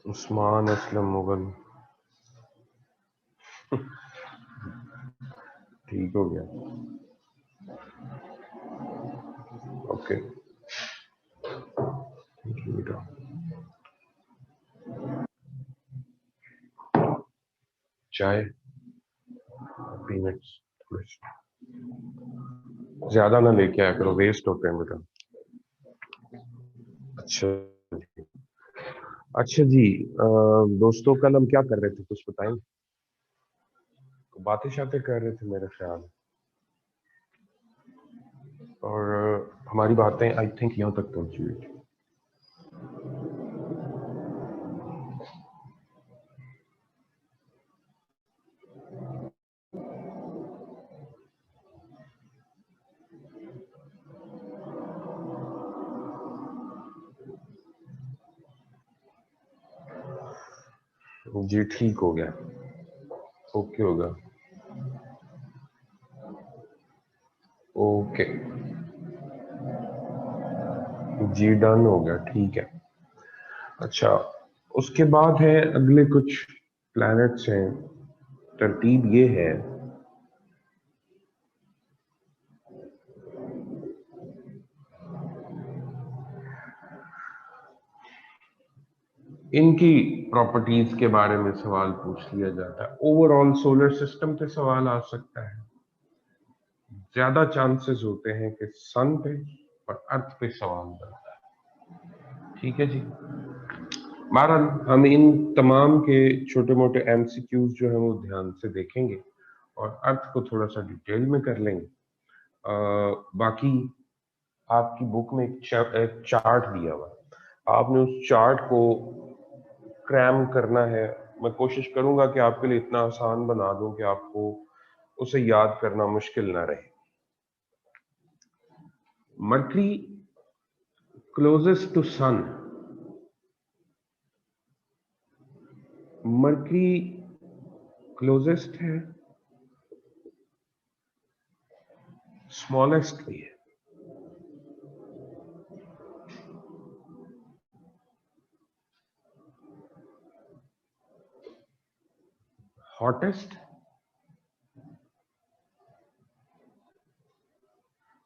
उस्मान असलम मुगल। ठीक हो गया। ओके, थैंक यू बेटा। चाय, पीनट्स थोड़े से। ज्यादा ना लेके आया करो, वेस्ट होते हैं बेटा। अच्छा अच्छा जी, दोस्तों कल हम क्या कर रहे थे कुछ बताएं? बातें शातें कर रहे थे मेरे ख्याल। और हमारी बातें आई थिंक यहाँ तक पहुंची हुई थी। जी ठीक हो गया। ओके होगा। ओके जी, डन हो गया, ठीक है। अच्छा, उसके बाद है अगले कुछ प्लैनेट्स हैं। तरतीब ये है, इनकी प्रॉपर्टीज के बारे में सवाल पूछ लिया जाता है। ओवरऑल सोलर सिस्टम पे सवाल आ सकता है। ज्यादा चांसेस होते हैं कि सन पे और अर्थ पे सवाल बनता है। ठीक है जी। बहरहाल हम इन तमाम के छोटे मोटे एमसीक्यूज जो है वो ध्यान से देखेंगे और अर्थ को थोड़ा सा डिटेल में कर लेंगे। बाकी आपकी बुक में एक चार्ट दिया हुआ है, आपने उस चार्ट को क्रैम करना है। मैं कोशिश करूंगा कि आपके लिए इतना आसान बना दूं कि आपको उसे याद करना मुश्किल ना रहे। Mercury closest to sun, Mercury closest है, स्मॉलेस्ट भी है। हॉटेस्ट,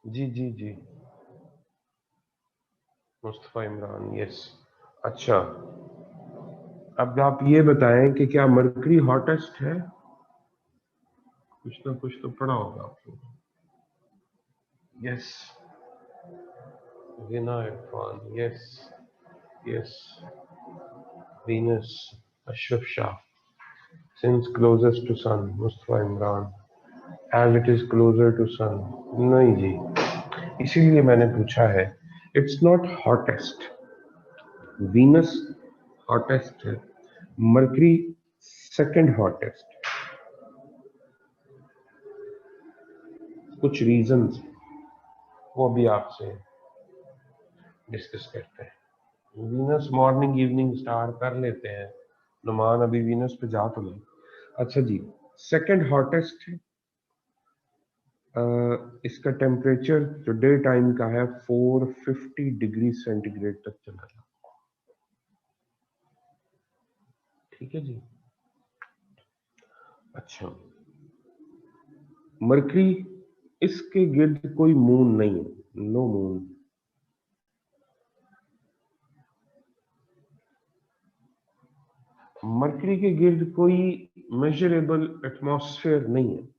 जी जी जी, मुस्तफा इमरान, यस। अच्छा, अब आप ये बताएं कि क्या मरकरी हॉटेस्ट है? कुछ ना कुछ तो पढ़ा होगा आपने। Yes, Veena Irfan, yes yes. Venus, Ashraf Shah. Since closest to sun, Mustafa Imran. As it is closer to sun, नहीं जी, इसीलिए मैंने पूछा है। It's not hottest. Venus hottest है, मरकरी सेकंड हॉटेस्ट। कुछ रीजंस वो भी आपसे डिस्कस करते हैं। वीनस मॉर्निंग इवनिंग स्टार कर लेते हैं, नुमान अभी वीनस पे जा तो नहीं। अच्छा जी, सेकंड हॉटेस्ट है। इसका टेम्परेचर जो डे टाइम का है 450 डिग्री सेंटीग्रेड तक चला गया। ठीक है जी। अच्छा, मरकरी, इसके गिर्द कोई मून नहीं है, नो मून। मरकरी के गिर्द कोई मेजरेबल एटमॉस्फेयर नहीं है।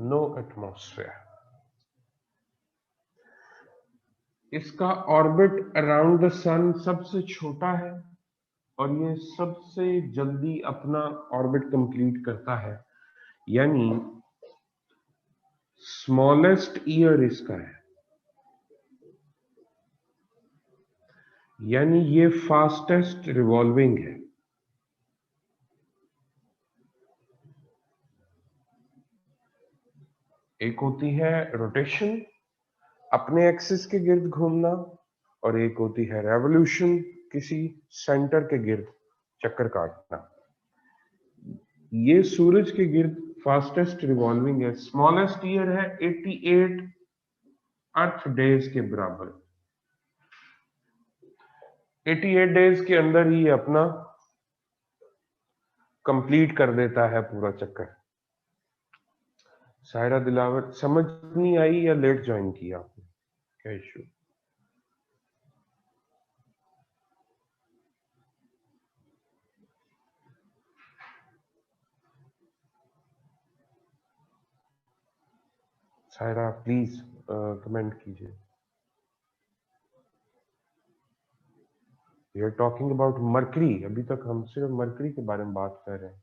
No atmosphere. इसका ऑर्बिट अराउंड द सन सबसे छोटा है और ये सबसे जल्दी अपना ऑर्बिट कंप्लीट करता है, यानी स्मॉलेस्ट ईयर इसका है, यानी ये फास्टेस्ट रिवॉल्विंग है। एक होती है रोटेशन, अपने एक्सिस के गिर्द घूमना, और एक होती है रेवोल्यूशन, किसी सेंटर के गिर्द चक्कर काटना। ये सूरज के गिर्द फास्टेस्ट रिवॉल्विंग है। स्मॉलेस्ट ईयर है 88 अर्थ डेज के बराबर। 88 डेज के अंदर ही अपना कंप्लीट कर देता है पूरा चक्कर। सायरा दिलावर, समझ नहीं आई या लेट ज्वाइन किया आपने, क्या इशू? सायरा प्लीज कमेंट कीजिए। We are talking about Mercury, अभी तक हम सिर्फ मरकरी के बारे में बात कर रहे हैं।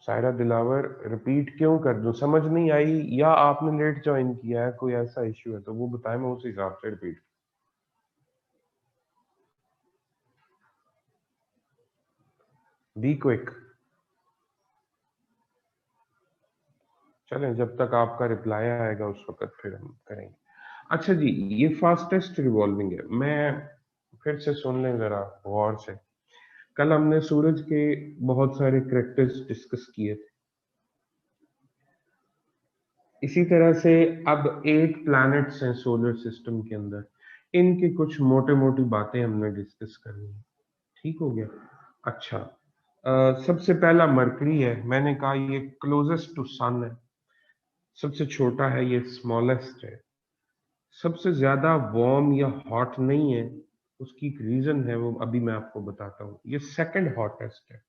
सायरा दिलावर, रिपीट क्यों कर दूं, समझ नहीं आई या आपने लेट ज्वाइन किया है, कोई ऐसा इश्यू है तो वो बताएं, मैं उस हिसाब से रिपीट। Be quick. चलें, जब तक आपका रिप्लाई आएगा उस वक्त फिर हम करेंगे। अच्छा जी, ये फास्टेस्ट रिवॉल्विंग है। मैं फिर से सुन लें जरा गौर से। कल हमने सूरज के बहुत सारे करैक्टर्स डिस्कस किए थे। इसी तरह से अब 8 प्लैनेट्स हैं सोलर सिस्टम के अंदर, इनकी कुछ मोटे मोटी बातें हमने डिस्कस करनी है। ठीक हो गया? अच्छा, सबसे पहला मरकरी है। मैंने कहा ये क्लोजेस्ट टू सन है, सबसे छोटा है, ये स्मॉलेस्ट है। सबसे ज्यादा वार्म या हॉट नहीं है, उसकी एक रीजन है, वो अभी मैं आपको बताता हूँ। ये सेकंड हॉटेस्ट है,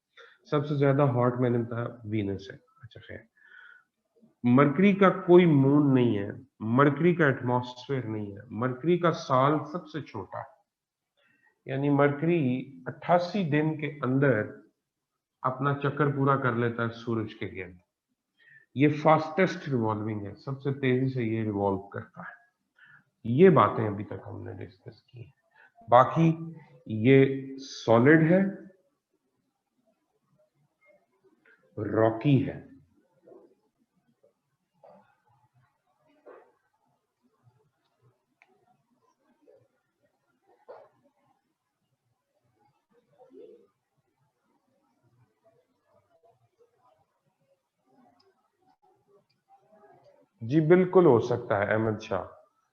सबसे ज्यादा हॉट मैंने बताया वीनस है। अच्छा खैर, मरकरी का कोई मून नहीं है, मरकरी का एटमॉस्फेयर नहीं है, मरकरी का साल सबसे छोटा है। यानी मरकरी 88 दिन के अंदर अपना चक्कर पूरा कर लेता है सूरज के गिर्द। ये फास्टेस्ट रिवॉल्विंग है, सबसे तेजी से ये रिवॉल्व करता है। ये बातें अभी तक हमने डिस्कस की है। बाकी ये सॉलिड है, रॉकी है। जी बिल्कुल हो सकता है अहमद शाह,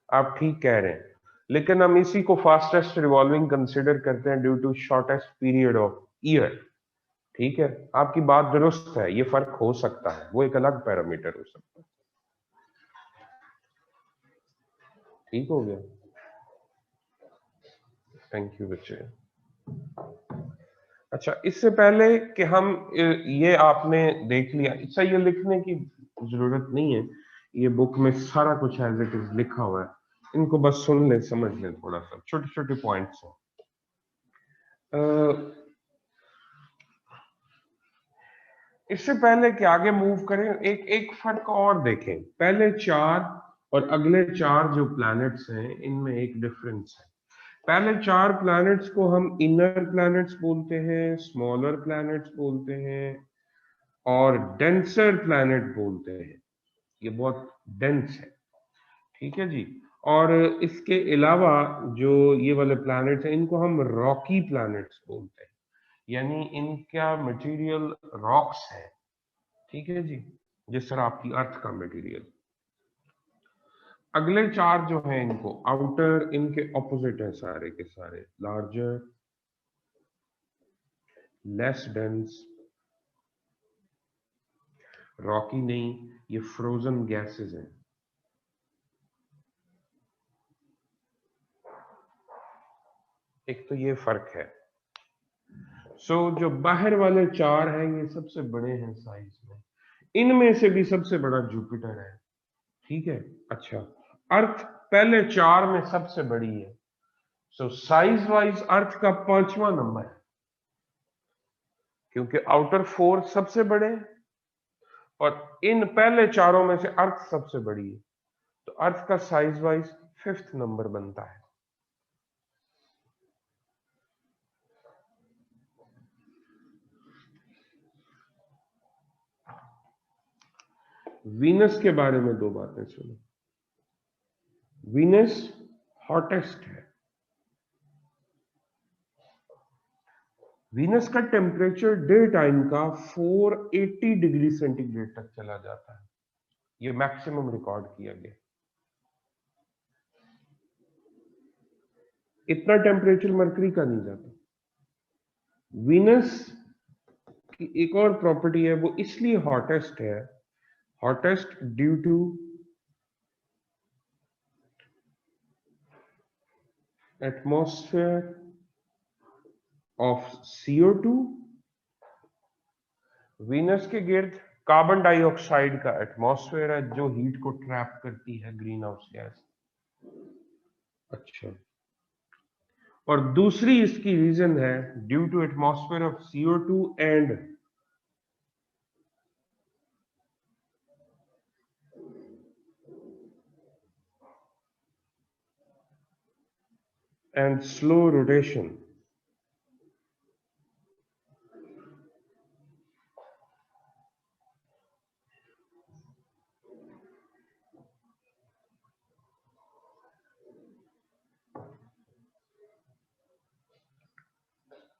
आप ठीक कह रहे हैं, लेकिन हम इसी को फास्टेस्ट रिवॉल्विंग कंसिडर करते हैं due to shortest period of year. ठीक है, आपकी बात दुरुस्त है, ये फर्क हो सकता है, वो एक अलग पैरामीटर हो सकता है। ठीक हो गया, थैंक यू बच्चे। अच्छा, इससे पहले कि हम ये आपने देख लिया, अच्छा ये लिखने की जरूरत नहीं है, ये बुक में सारा कुछ एज इट इज लिखा हुआ है, इनको बस सुन ले, समझ ले, थोड़ा सा छोटे छोटे पॉइंट्स हैं। इससे पहले कि आगे मूव करें, एक एक फर्क और देखें। पहले 4 और अगले 4 जो प्लैनेट्स हैं, इनमें एक डिफरेंस है। पहले 4 प्लैनेट्स को हम इनर प्लैनेट्स बोलते हैं, स्मॉलर प्लैनेट्स बोलते हैं और डेंसर प्लैनेट बोलते हैं। ये बहुत डेंस है, ठीक है जी। और इसके अलावा जो ये वाले प्लैनेट्स हैं, इनको हम रॉकी प्लैनेट्स बोलते हैं, यानी इनका मटेरियल रॉक्स है। ठीक है जी, जिस तरह आपकी अर्थ का मटेरियल। अगले 4 जो हैं, इनको आउटर, इनके ऑपोजिट है सारे के सारे। लार्जर, लेस डेंस, रॉकी नहीं, ये फ्रोजन गैसेस हैं। एक तो ये फर्क है। जो बाहर वाले 4 हैं, ये सबसे बड़े हैं साइज में, इनमें से भी सबसे बड़ा जुपिटर है। ठीक है, अच्छा, अर्थ पहले 4 में सबसे बड़ी है। साइज वाइज अर्थ का 5वां नंबर है, क्योंकि आउटर 4 सबसे बड़े हैं और इन पहले 4 में से अर्थ सबसे बड़ी है, तो अर्थ का साइज वाइज 5th नंबर बनता है। वीनस के बारे में 2 बातें सुनो। वीनस हॉटेस्ट है। वीनस का टेम्परेचर डे टाइम का 480 डिग्री सेंटीग्रेड तक चला जाता है। ये मैक्सिमम रिकॉर्ड किया गया। इतना टेम्परेचर मरकरी का नहीं जाता। वीनस की एक और प्रॉपर्टी है, वो इसलिए हॉटेस्ट है, hottest due to atmosphere of CO2। Venus के गिर्द कार्बन डाइऑक्साइड का एटमॉस्फेयर है जो हीट को ट्रैप करती है, ग्रीन हाउस गैस। अच्छा, और दूसरी इसकी रीजन है due to atmosphere of CO2 and slow rotation।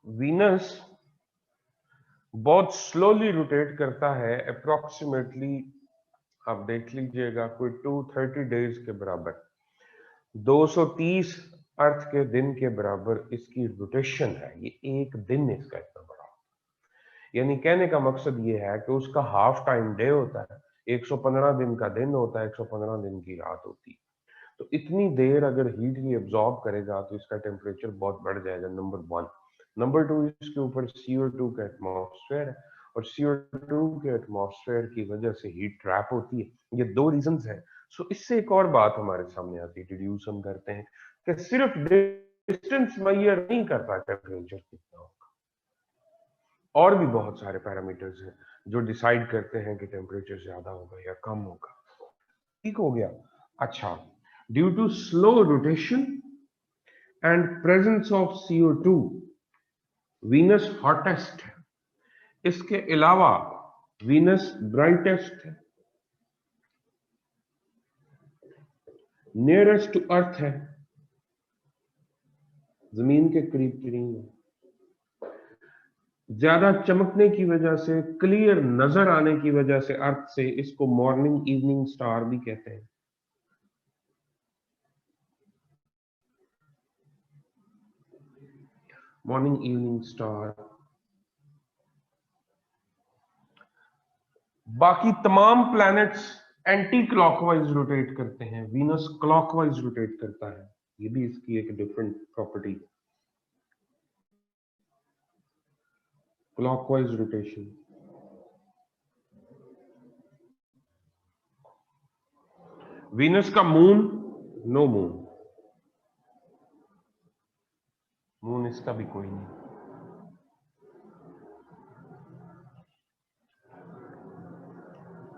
Venus बहुत स्लोली रोटेट करता है, अप्रोक्सीमेटली आप देख लीजिएगा कोई 230 डेज के बराबर, 230 अर्थ के दिन के बराबर इसकी रोटेशन है। ये एक दिन इसका इतना बड़ा, यानी कहने का मकसद ये है कि उसका हाफ टाइम डे होता है, 115 दिन का दिन होता है, 115 दिन की रात होती है। तो इतनी देर अगर हीट ही एब्जॉर्ब करेगा तो इसका टेम्परेचर बहुत बढ़ जाएगा, नंबर 1। नंबर 2, इसके ऊपर CO2 का एटमॉस्फेयर है, और CO2 के एटमॉस्फेयर की वजह से हीट ट्रैप होती है। ये दो रीजंस हैं। सो इससे एक और बात हमारे सामने आती है, डिड्यूस हम करते हैं कि सिर्फ डिस्टेंस मेजर नहीं करता टेम्परेचर कितना होगा, और भी बहुत सारे पैरामीटर्स हैं जो डिसाइड करते हैं कि टेम्परेचर ज्यादा होगा या कम होगा। ठीक हो गया। अच्छा, due to slow rotation and presence of CO2 Venus hottest है। इसके अलावा वीनस ब्राइटेस्ट है, नियरेस्ट टू अर्थ है, जमीन के करीब तरीन है, ज्यादा चमकने की वजह से, क्लियर नजर आने की वजह से अर्थ से इसको मॉर्निंग इवनिंग स्टार भी कहते हैं। Morning evening star. बाकी तमाम प्लैनेट्स एंटी क्लॉकवाइज रोटेट करते हैं, वीनस क्लॉकवाइज रोटेट करता है। ये भी इसकी एक डिफरेंट प्रॉपर्टी है, क्लॉकवाइज रोटेशन। वीनस का मून, नो मून, मून इसका भी कोई नहीं।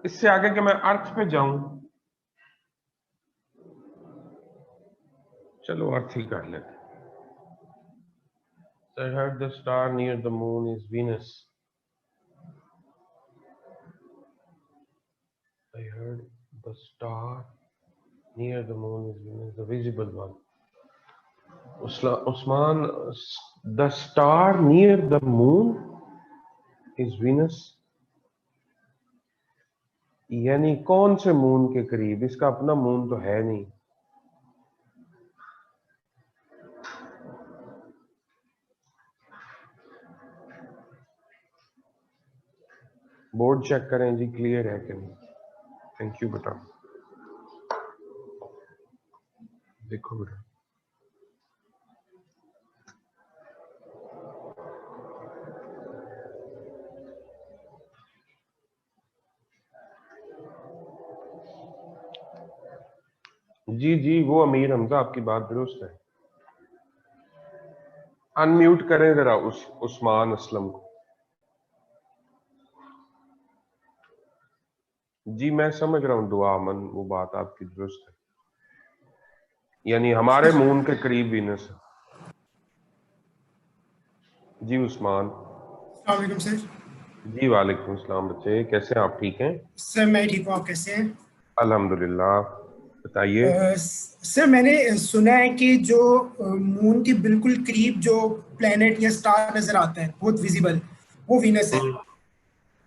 इससे आगे कि मैं अर्थ पे जाऊं, चलो अर्थ ही कर लेते। So I heard the star near the moon is Venus. I heard the star near the moon is Venus, the visible one. Usman, the star near the moon is Venus. यानी कौन से मून के करीब? इसका अपना moon तो है नहीं। बोर्ड चेक करें जी, क्लियर है कि नहीं। थैंक यू बेटा। देखो बेटा, जी जी, वो अमीर हमजा, आपकी बात दुरुस्त है। अनम्यूट करें जरा उस्मान असलम को। जी मैं समझ रहा हूँ दुआ अमन, वो बात आपकी दुरुस्त है, यानी हमारे मून के करीब वीनस है। जी उस्मान। अस्सलाम वालेकुम सर। जी वालेकुम सलाम बच्चे, कैसे हैं आप? ठीक हैं सर मैं ठीक हूँ, आप कैसे हैं? अल्हम्दुलिल्लाह, बताइए। सर मैंने सुना है कि जो मून के बिल्कुल करीब जो प्लेनेट या स्टार नजर आता है बहुत विजिबल, वो वीनस है।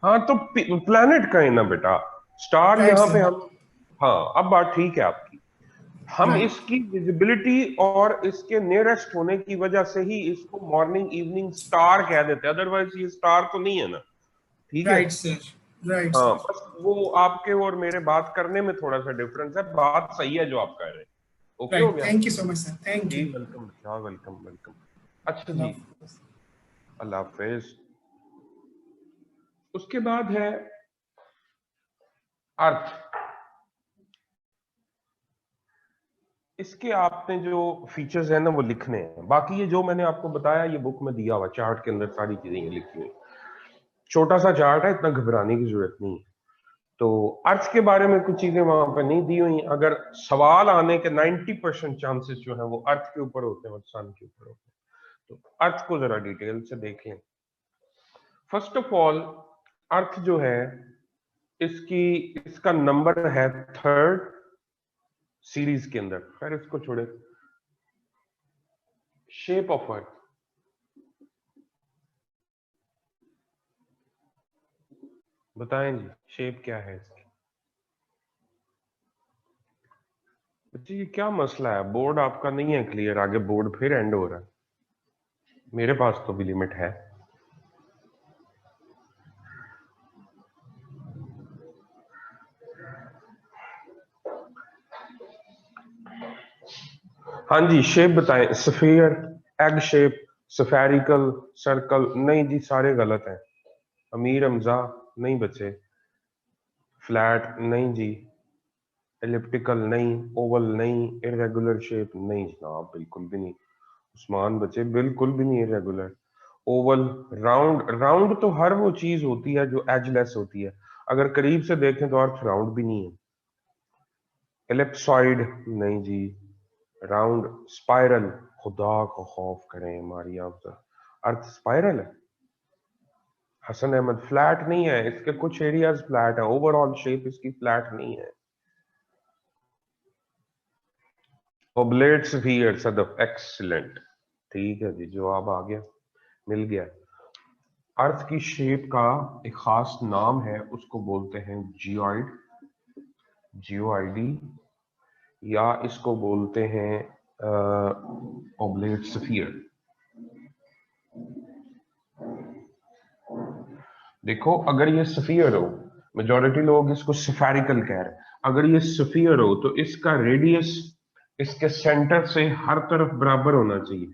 हाँ तो प्लैनेट कहें ना बेटा, स्टार राइट यहाँ पे सर। हम, हाँ अब बात ठीक है आपकी, हम राइट इसकी विजिबिलिटी और इसके नियरेस्ट होने की वजह से ही इसको मॉर्निंग इवनिंग स्टार कह देते हैं, अदरवाइज ये स्टार तो नहीं है ना। ठीक है। Right sir. राइट हाँ, सर। बस वो आपके और मेरे बात करने में थोड़ा सा डिफरेंस है, बात सही है जो आप कह रहे हैं। ओके हो राइट, गया। Thank you so much sir, thank जी यू। वेलकम भैया, वेलकम वेलकम। अच्छा अल्लाह जी, हाफिज़। अल्लाह हाफिज। उसके बाद है अर्थ। इसके आपने जो फीचर्स है ना वो लिखने हैं, बाकी ये जो मैंने आपको बताया ये बुक में दिया हुआ चार्ट के अंदर सारी चीजें ये लिखी हुई। छोटा सा चार्ट है, इतना घबराने की जरूरत नहीं है। तो अर्थ के बारे में कुछ चीजें वहां पर नहीं दी हुई, अगर सवाल आने के 90% चांसेस जो है वो अर्थ के ऊपर होते हैं और सन के ऊपर होते हैं। तो अर्थ को जरा डिटेल से देख लें। फर्स्ट ऑफ ऑल, अर्थ जो है इसकी इसका नंबर है थर्ड सीरीज के अंदर। खैर इसको छोड़े, शेप ऑफ अर्थ बताएं जी, शेप क्या है इसकी। जी ये क्या मसला है, बोर्ड आपका नहीं है क्लियर, आगे बोर्ड फिर एंड हो रहा है, मेरे पास तो भी लिमिट है। हाँ जी, शेप बताएं। Sphere, egg shape, spherical, circle, नहीं जी सारे गलत हैं। अमीर हमजा नहीं बचे। फ्लैट नहीं जी, एलिप्टिकल नहीं, ओवल नहीं, इरेगुलर शेप नहीं जनाब, बिल्कुल भी नहीं। उस्मान बचे, बिल्कुल भी नहीं इरेगुलर। ओवल, राउंड, राउंड तो हर वो चीज होती है जो एजलेस होती है, अगर करीब से देखें तो अर्थ राउंड भी नहीं है। एलिप्सॉइड नहीं जी, राउंड। स्पाइरल, खुदा को खौफ करें हमारी अफजल, अर्थ स्पाइरल है। हसन अहमद, फ्लैट नहीं है, इसके कुछ एरियाज फ्लैट है, ओवरऑल शेप इसकी फ्लैट नहीं है। Oblate sphere, Sadaf, excellent. ठीक है जी, जवाब आ गया, मिल गया। अर्थ की शेप का एक खास नाम है, उसको बोलते हैं जियोइड, जियोआईडी, या इसको बोलते हैं ओब्लेट स्फीयर। देखो अगर ये सफियर हो, मेजॉरिटी लोग इसको सफेरिकल कह रहे हैं, अगर ये सफियर हो तो इसका रेडियस इसके सेंटर से हर तरफ बराबर होना चाहिए,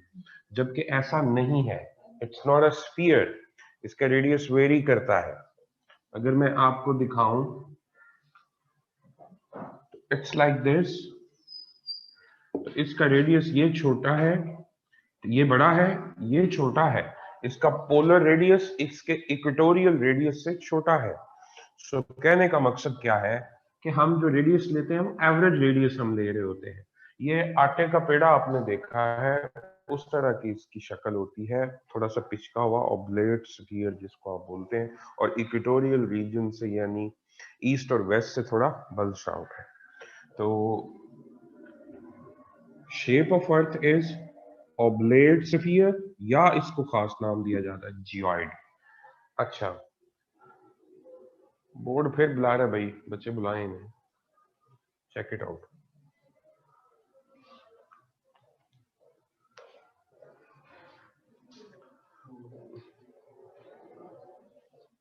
जबकि ऐसा नहीं है। इट्स नॉट अ स्फीयर, इसका रेडियस वेरी करता है। अगर मैं आपको दिखाऊं, इट्स लाइक दिस, तो इसका रेडियस ये छोटा है, ये बड़ा है, ये छोटा है। इसका पोलर रेडियस इसके इक्वेटोरियल रेडियस से छोटा है। सो कहने का मकसद क्या है कि हम जो रेडियस लेते हैं वो एवरेज रेडियस हम ले रहे होते हैं। ये आटे का पेड़ा आपने देखा है, उस तरह की इसकी शक्ल होती है, थोड़ा सा पिचका हुआ ऑब्लेट स्फीयर जिसको आप बोलते हैं, और इक्वेटोरियल रीजन से यानी ईस्ट और वेस्ट से थोड़ा बल्ज आउट है। तो shape of earth is oblate sphere, या इसको खास नाम दिया जाता है जियोइड। अच्छा, बोर्ड फिर बुला रहा है भाई, बच्चे बुलाए इन्हें, चेक इट आउट।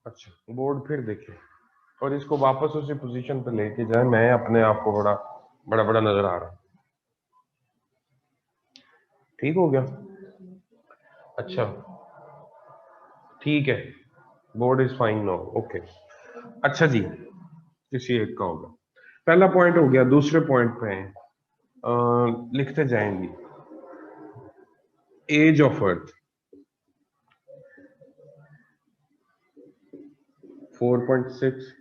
अच्छा, बोर्ड फिर देखें और इसको वापस उसी पोजीशन पे लेके जाए, मैं अपने आप को बड़ा बड़ा बड़ा नजर आ रहा हूं। ठीक हो गया। अच्छा ठीक है, board is fine no, okay. अच्छा जी, किसी एक का होगा। पहला पॉइंट हो गया, दूसरे पॉइंट पे हैं। लिखते जाएंगे। Age of earth 4.6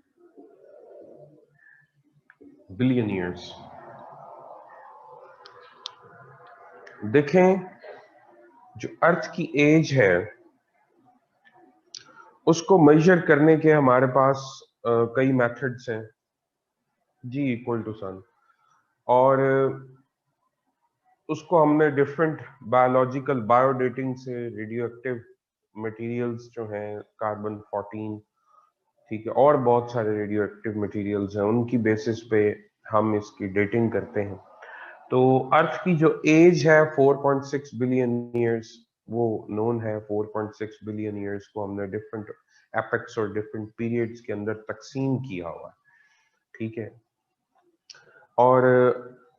billion years. देखें, जो अर्थ की एज है उसको मेजर करने के हमारे पास कई मेथड्स हैं जी, इक्वल टू सन, और उसको हमने डिफरेंट बायोलॉजिकल बायोडेटिंग से, रेडियो एक्टिव मटेरियल्स जो हैं कार्बन 14 ठीक है, और बहुत सारे रेडियो एक्टिव मटीरियल्स हैं, उनकी बेसिस पे हम इसकी डेटिंग करते हैं। तो अर्थ की जो एज है 4.6 बिलियन ईयर्स, वो नोन है। 4.6 बिलियन ईयर्स को हमने डिफरेंट एपेक्स और डिफरेंट पीरियड्स के अंदर तकसीम किया हुआ है, ठीक है। और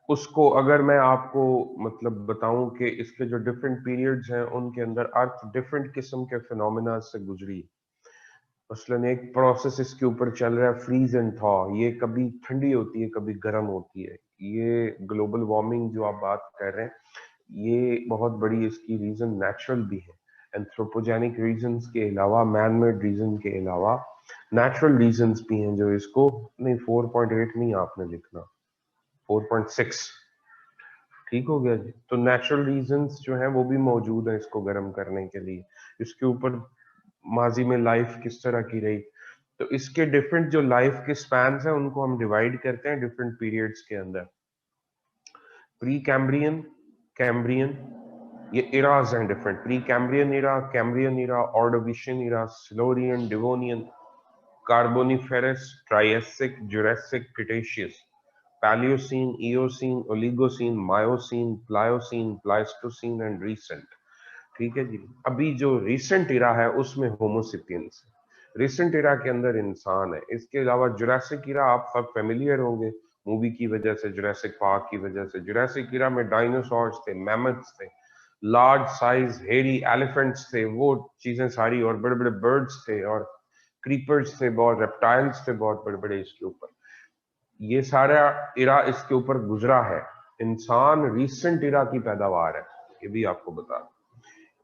उसको अगर मैं आपको मतलब बताऊं कि इसके जो डिफरेंट पीरियड्स हैं उनके अंदर अर्थ डिफरेंट किस्म के फिनोमेना से गुजरी। मसलन एक प्रोसेस इसके ऊपर चल रहा है फ्रीज एंड थॉ, ये कभी ठंडी होती है कभी गर्म होती है। ये ग्लोबल वार्मिंग जो आप बात कर रहे हैं, ये बहुत बड़ी इसकी रीजन नेचुरल भी है। एंथ्रोपोजेनिक रीजंस के अलावा, मैन मेड रीजन के अलावा नेचुरल रीजंस भी हैं जो इसको, नहीं 4.8 नहीं आपने लिखना, 4.6 ठीक हो गया जी। तो नेचुरल रीजंस जो है वो भी मौजूद है इसको गर्म करने के लिए। इसके ऊपर माजी में लाइफ किस तरह की रही, तो इसके डिफरेंट जो लाइफ के स्पैन्स हैं उनको हम डिवाइड करते हैं डिफरेंट पीरियड्स के अंदर। प्री कैम्ब्रियन, कैम्ब्रियन, ये इराज हैं different. Pre Cambrian era, Cambrian era, Ordovician era, Silurian, Devonian, Carboniferous, Triassic, Jurassic, Cretaceous, Paleocene, Eocene, Oligocene, Miocene, Pliocene, Pleistocene and recent. ठीक है जी। अभी जो रिसेंट इरा है उसमें होमोसिपियंस है, रिसेंट इरा के अंदर इंसान है। इसके अलावा जुरासिक इरा आप सब फेमिलियर होंगे मूवी की वजह से, जुरासिक पार्क की वजह से। जुरासिक इरा में डायनासोर्स थे, मैमथ्स थे, लार्ज साइज हेरी एलिफेंट्स थे, वो चीजें सारी, और बड़े बड़े बर्ड्स थे और क्रीपर्स थे, बहुत रेप्टाइल्स थे बहुत बड़े बड़े इसके ऊपर। ये सारा इरा इसके ऊपर गुजरा है। इंसान रिसेंट इरा की पैदावार है, ये भी आपको बता दूं।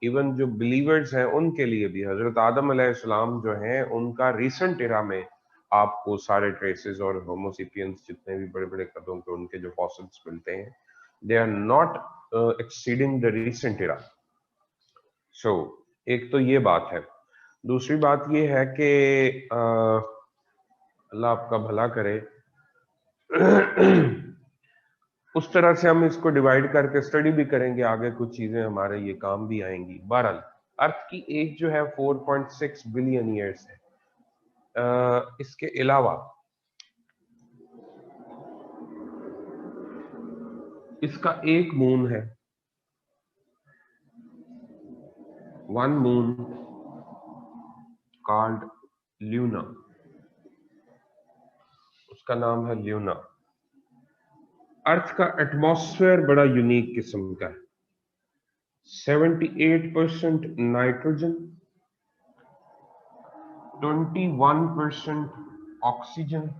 इवन जो बिलीवर्स हैं उनके लिए भी हजरत आदम अलैहिस्सलाम जो हैं उनका रिसेंट इरा में आपको सारे ट्रेसेस और होमोसिपियंस जितने भी बड़े बड़े कदों के उनके जो फॉसिल्स मिलते हैं, they are not exceeding the recent era. So एक तो ये बात है। दूसरी बात ये है कि अल्लाह आपका भला करे उस तरह से हम इसको डिवाइड करके स्टडी भी करेंगे आगे, कुछ चीजें हमारे ये काम भी आएंगी। बहरहाल अर्थ की एज जो है 4.6 बिलियन ईयर्स है। इसके अलावा इसका एक मून है, वन मून कॉल्ड ल्यूना, उसका नाम है ल्यूना। अर्थ का एटमॉस्फेयर बड़ा यूनिक किस्म का है, 78% नाइट्रोजन, 21% ऑक्सीजन,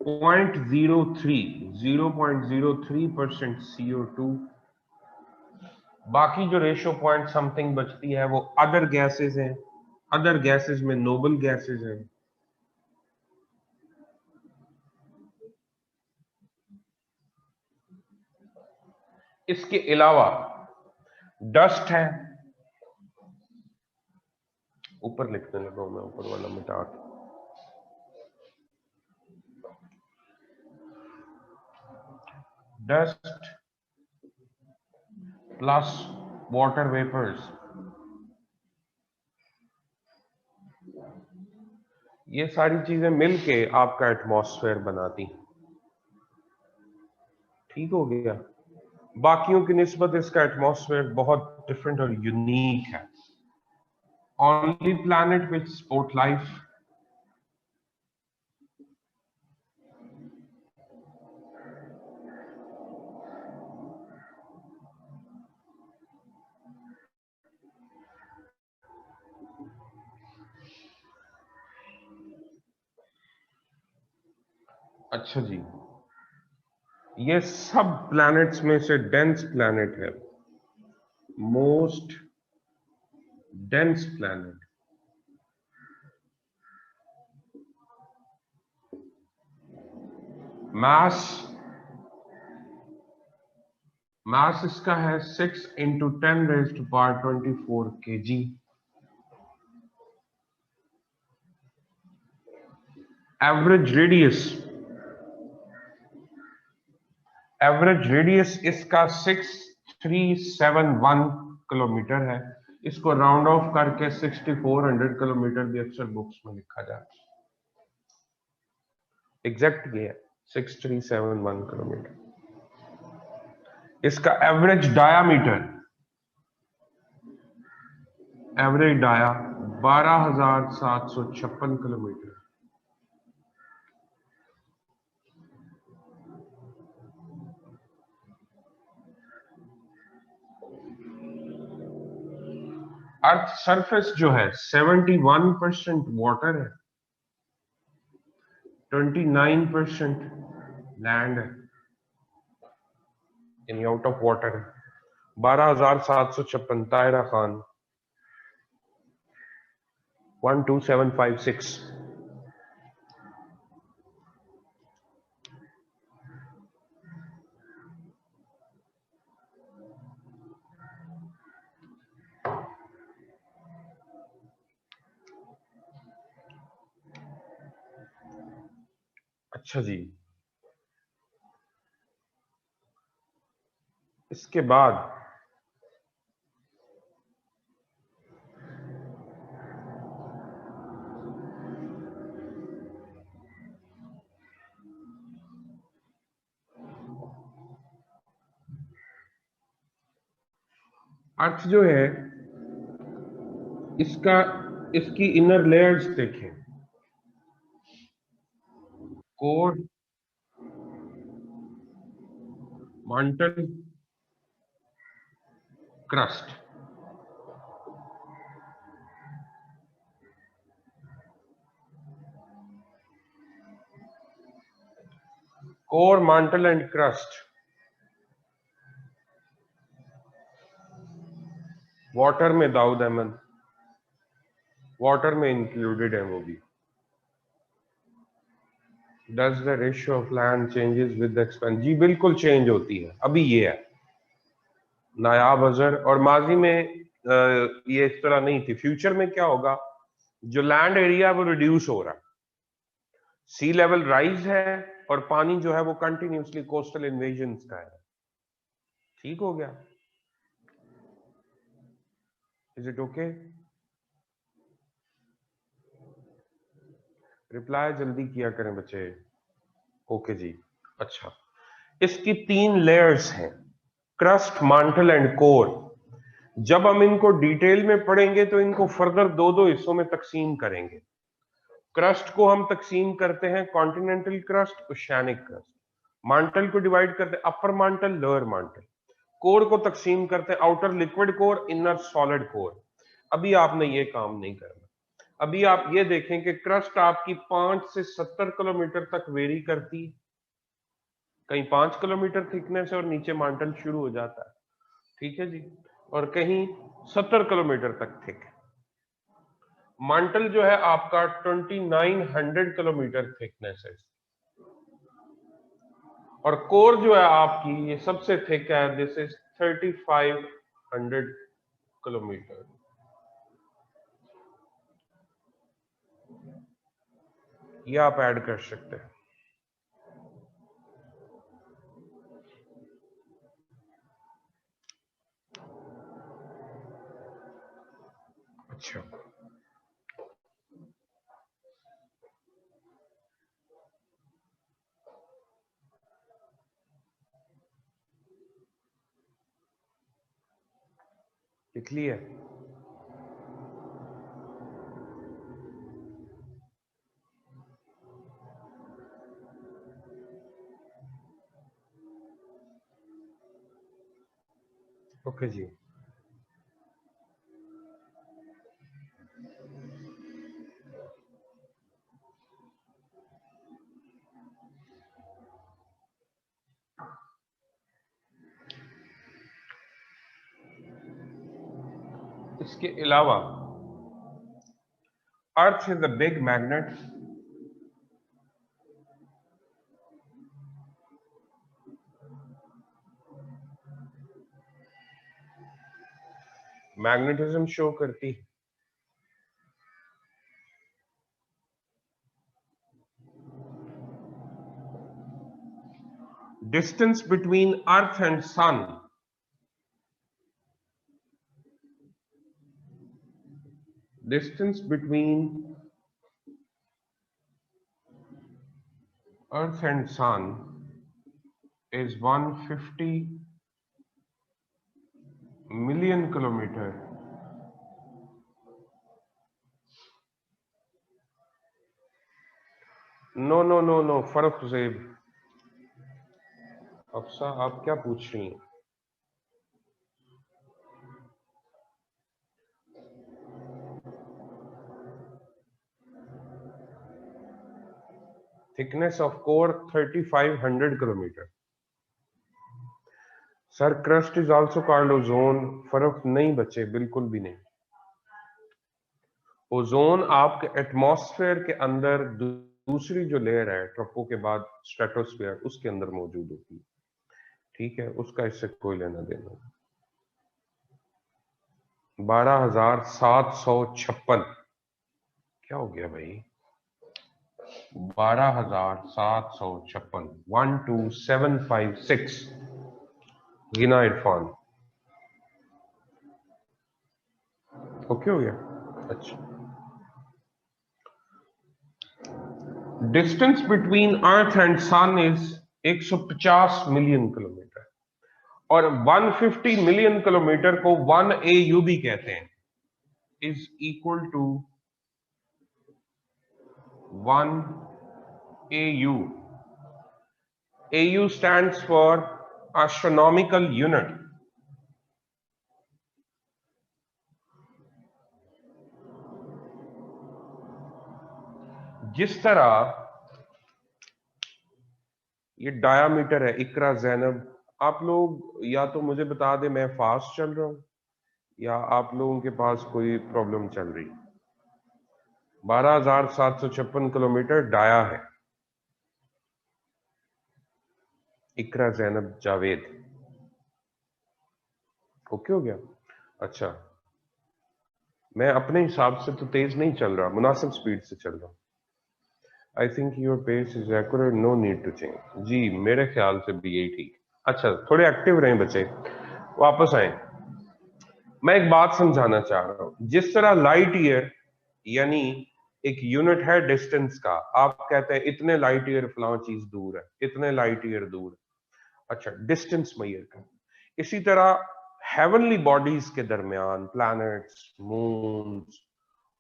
0.03% CO2। बाकी जो रेशो पॉइंट समथिंग बचती है वो अदर गैसेस हैं। अदर गैसेस में नोबल गैसेस हैं। इसके अलावा डस्ट है, ऊपर लिखने लगा मैं, ऊपर वाला मिटा के। डस्ट प्लस वाटर वेपर्स, ये सारी चीजें मिलके आपका एटमॉस्फेयर बनाती हैं। ठीक हो गया। बाकियों की निस्बत इसका एटमॉस्फेयर बहुत डिफरेंट और यूनिक है। ओनली प्लैनेट विच सपोर्ट लाइफ। अच्छा जी, ये सब प्लैनेट्स में से डेंस प्लैनेट है, मोस्ट डेंस प्लैनेट। मास इसका है 6 × 10⁻24 kg। एवरेज रेडियस इसका 6371 किलोमीटर है। इसको राउंड ऑफ करके 6400 किलोमीटर भी अक्सर बुक्स में लिखा जाता है। एग्जैक्ट ये है 6371 किलोमीटर। इसका average diameter, average dia 12756 kilometre. Earth surface जो है 71% वाटर है, 29% लैंड है, यानी आउट ऑफ वाटर है। 12756 तायरा खान 12756। अच्छा जी, इसके बाद अर्थ जो है इसकी इनर लेयर्स देखें, core, mantle, crust. Core, mantle and crust water में, दाऊद अहमद वाटर में इंक्लूडेड है वो भी। Does the ratio of land changes with the expansion? जी बिल्कुल चेंज होती है। अभी ये है नायाब अजहर, और माजी में ये इस तरह नहीं थी। फ्यूचर में क्या होगा, जो लैंड एरिया वो रिड्यूस हो रहा है, सी लेवल राइज है और पानी जो है वो कंटिन्यूसली कोस्टल इन्वेजन्स का है। ठीक हो गया? Is it okay? रिप्लाई जल्दी किया करें बच्चे। ओके जी। अच्छा, इसकी 3 लेयर्स हैं, क्रस्ट, mantle एंड कोर। जब हम इनको डिटेल में पढ़ेंगे तो इनको फर्दर 2-2 हिस्सों में तकसीम करेंगे। क्रस्ट को हम तकसीम करते हैं continental crust, oceanic crust. mantle को डिवाइड करते हैं अपर mantle, लोअर mantle। कोर को तकसीम करते हैं outer liquid core, inner solid core. अभी आपने ये काम नहीं करना। अभी आप ये देखें कि क्रस्ट आपकी 5 से 70 किलोमीटर तक वेरी करती है, कहीं 5 किलोमीटर थिकनेस है और नीचे mantle शुरू हो जाता है, ठीक है जी, और कहीं 70 किलोमीटर तक थिक है। mantle जो है आपका 2900 किलोमीटर थिकनेस है, और कोर जो है आपकी ये सबसे थिक है, दिस इज 3500 किलोमीटर। ये आप ऐड कर सकते हैं। अच्छा, लिख लिया? ओके जी। इसके अलावा earth is a big magnet. Magnetism show करती है। Distance between earth and sun distance between Earth and Sun is 150 million kilometer. No फर्क ज़ेब, अफसा आप क्या पूछ रही हैं? Thickness of core 3500 kilometre. Sir crust is also called ozone. फर्क नहीं बचे, बिल्कुल भी नहीं। ओजोन आपके एटमॉस्फेयर के अंदर दूसरी जो लेयर है ट्रोपो के बाद स्ट्रेटोस्फेयर, उसके अंदर मौजूद होती है। ठीक है, उसका इससे कोई लेना देना। 12,756 क्या हो गया भाई? 12,756 12756 गिना इरफान। ओके हो गया। अच्छा, distance between earth and sun is 150 million kilometre और 150 मिलियन किलोमीटर को 1 AU भी कहते हैं, is equal to 1 AU। AU stands for astronomical unit। जिस तरह ये डायामीटर है, इकरा जैनब, आप लोग या तो मुझे बता दें मैं फास्ट चल रहा हूं या आप लोगों के पास कोई प्रॉब्लम चल रही। 12,756 किलोमीटर डाया है। इकरा जैनब जावेद, ओके हो गया। अच्छा, मैं अपने हिसाब से तो तेज नहीं चल रहा, मुनासिब स्पीड से चल रहा हूं। I think your pace is accurate, no need to change. जी मेरे ख्याल से भी यही ठीक। अच्छा, थोड़े एक्टिव रहें बच्चे, वापस आए। मैं एक बात समझाना चाह रहा हूं। जिस तरह लाइट ईयर यानी एक यूनिट है डिस्टेंस का, आप कहते हैं इतने लाइट ईयर फलां चीज दूर है, इतने लाइट ईयर दूर है, अच्छा डिस्टेंस मेजर कर। इसी तरह हेवनली बॉडीज के दरमियान, प्लैनेट्स, मून्स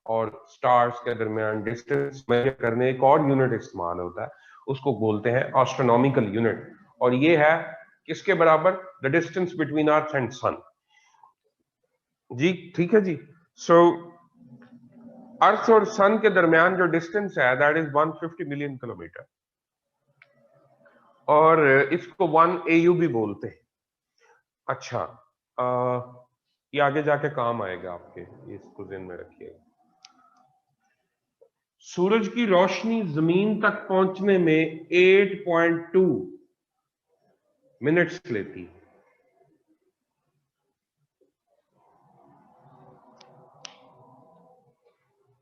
और स्टार्स के दरमियान डिस्टेंस मेजर करने एक और यूनिट इस्तेमाल होता है, उसको बोलते हैं एस्ट्रोनॉमिकल यूनिट। और ये है किसके बराबर? The distance between earth and sun. जी ठीक है जी। सो अर्थ और सन के दरमियान जो डिस्टेंस है दैट इज 150 मिलियन किलोमीटर और इसको 1 AU भी बोलते हैं। अच्छा, ये आगे जाके काम आएगा आपके, इसको ध्यान में रखिएगा। सूरज की रोशनी जमीन तक पहुंचने में 8.2 मिनट्स लेती है।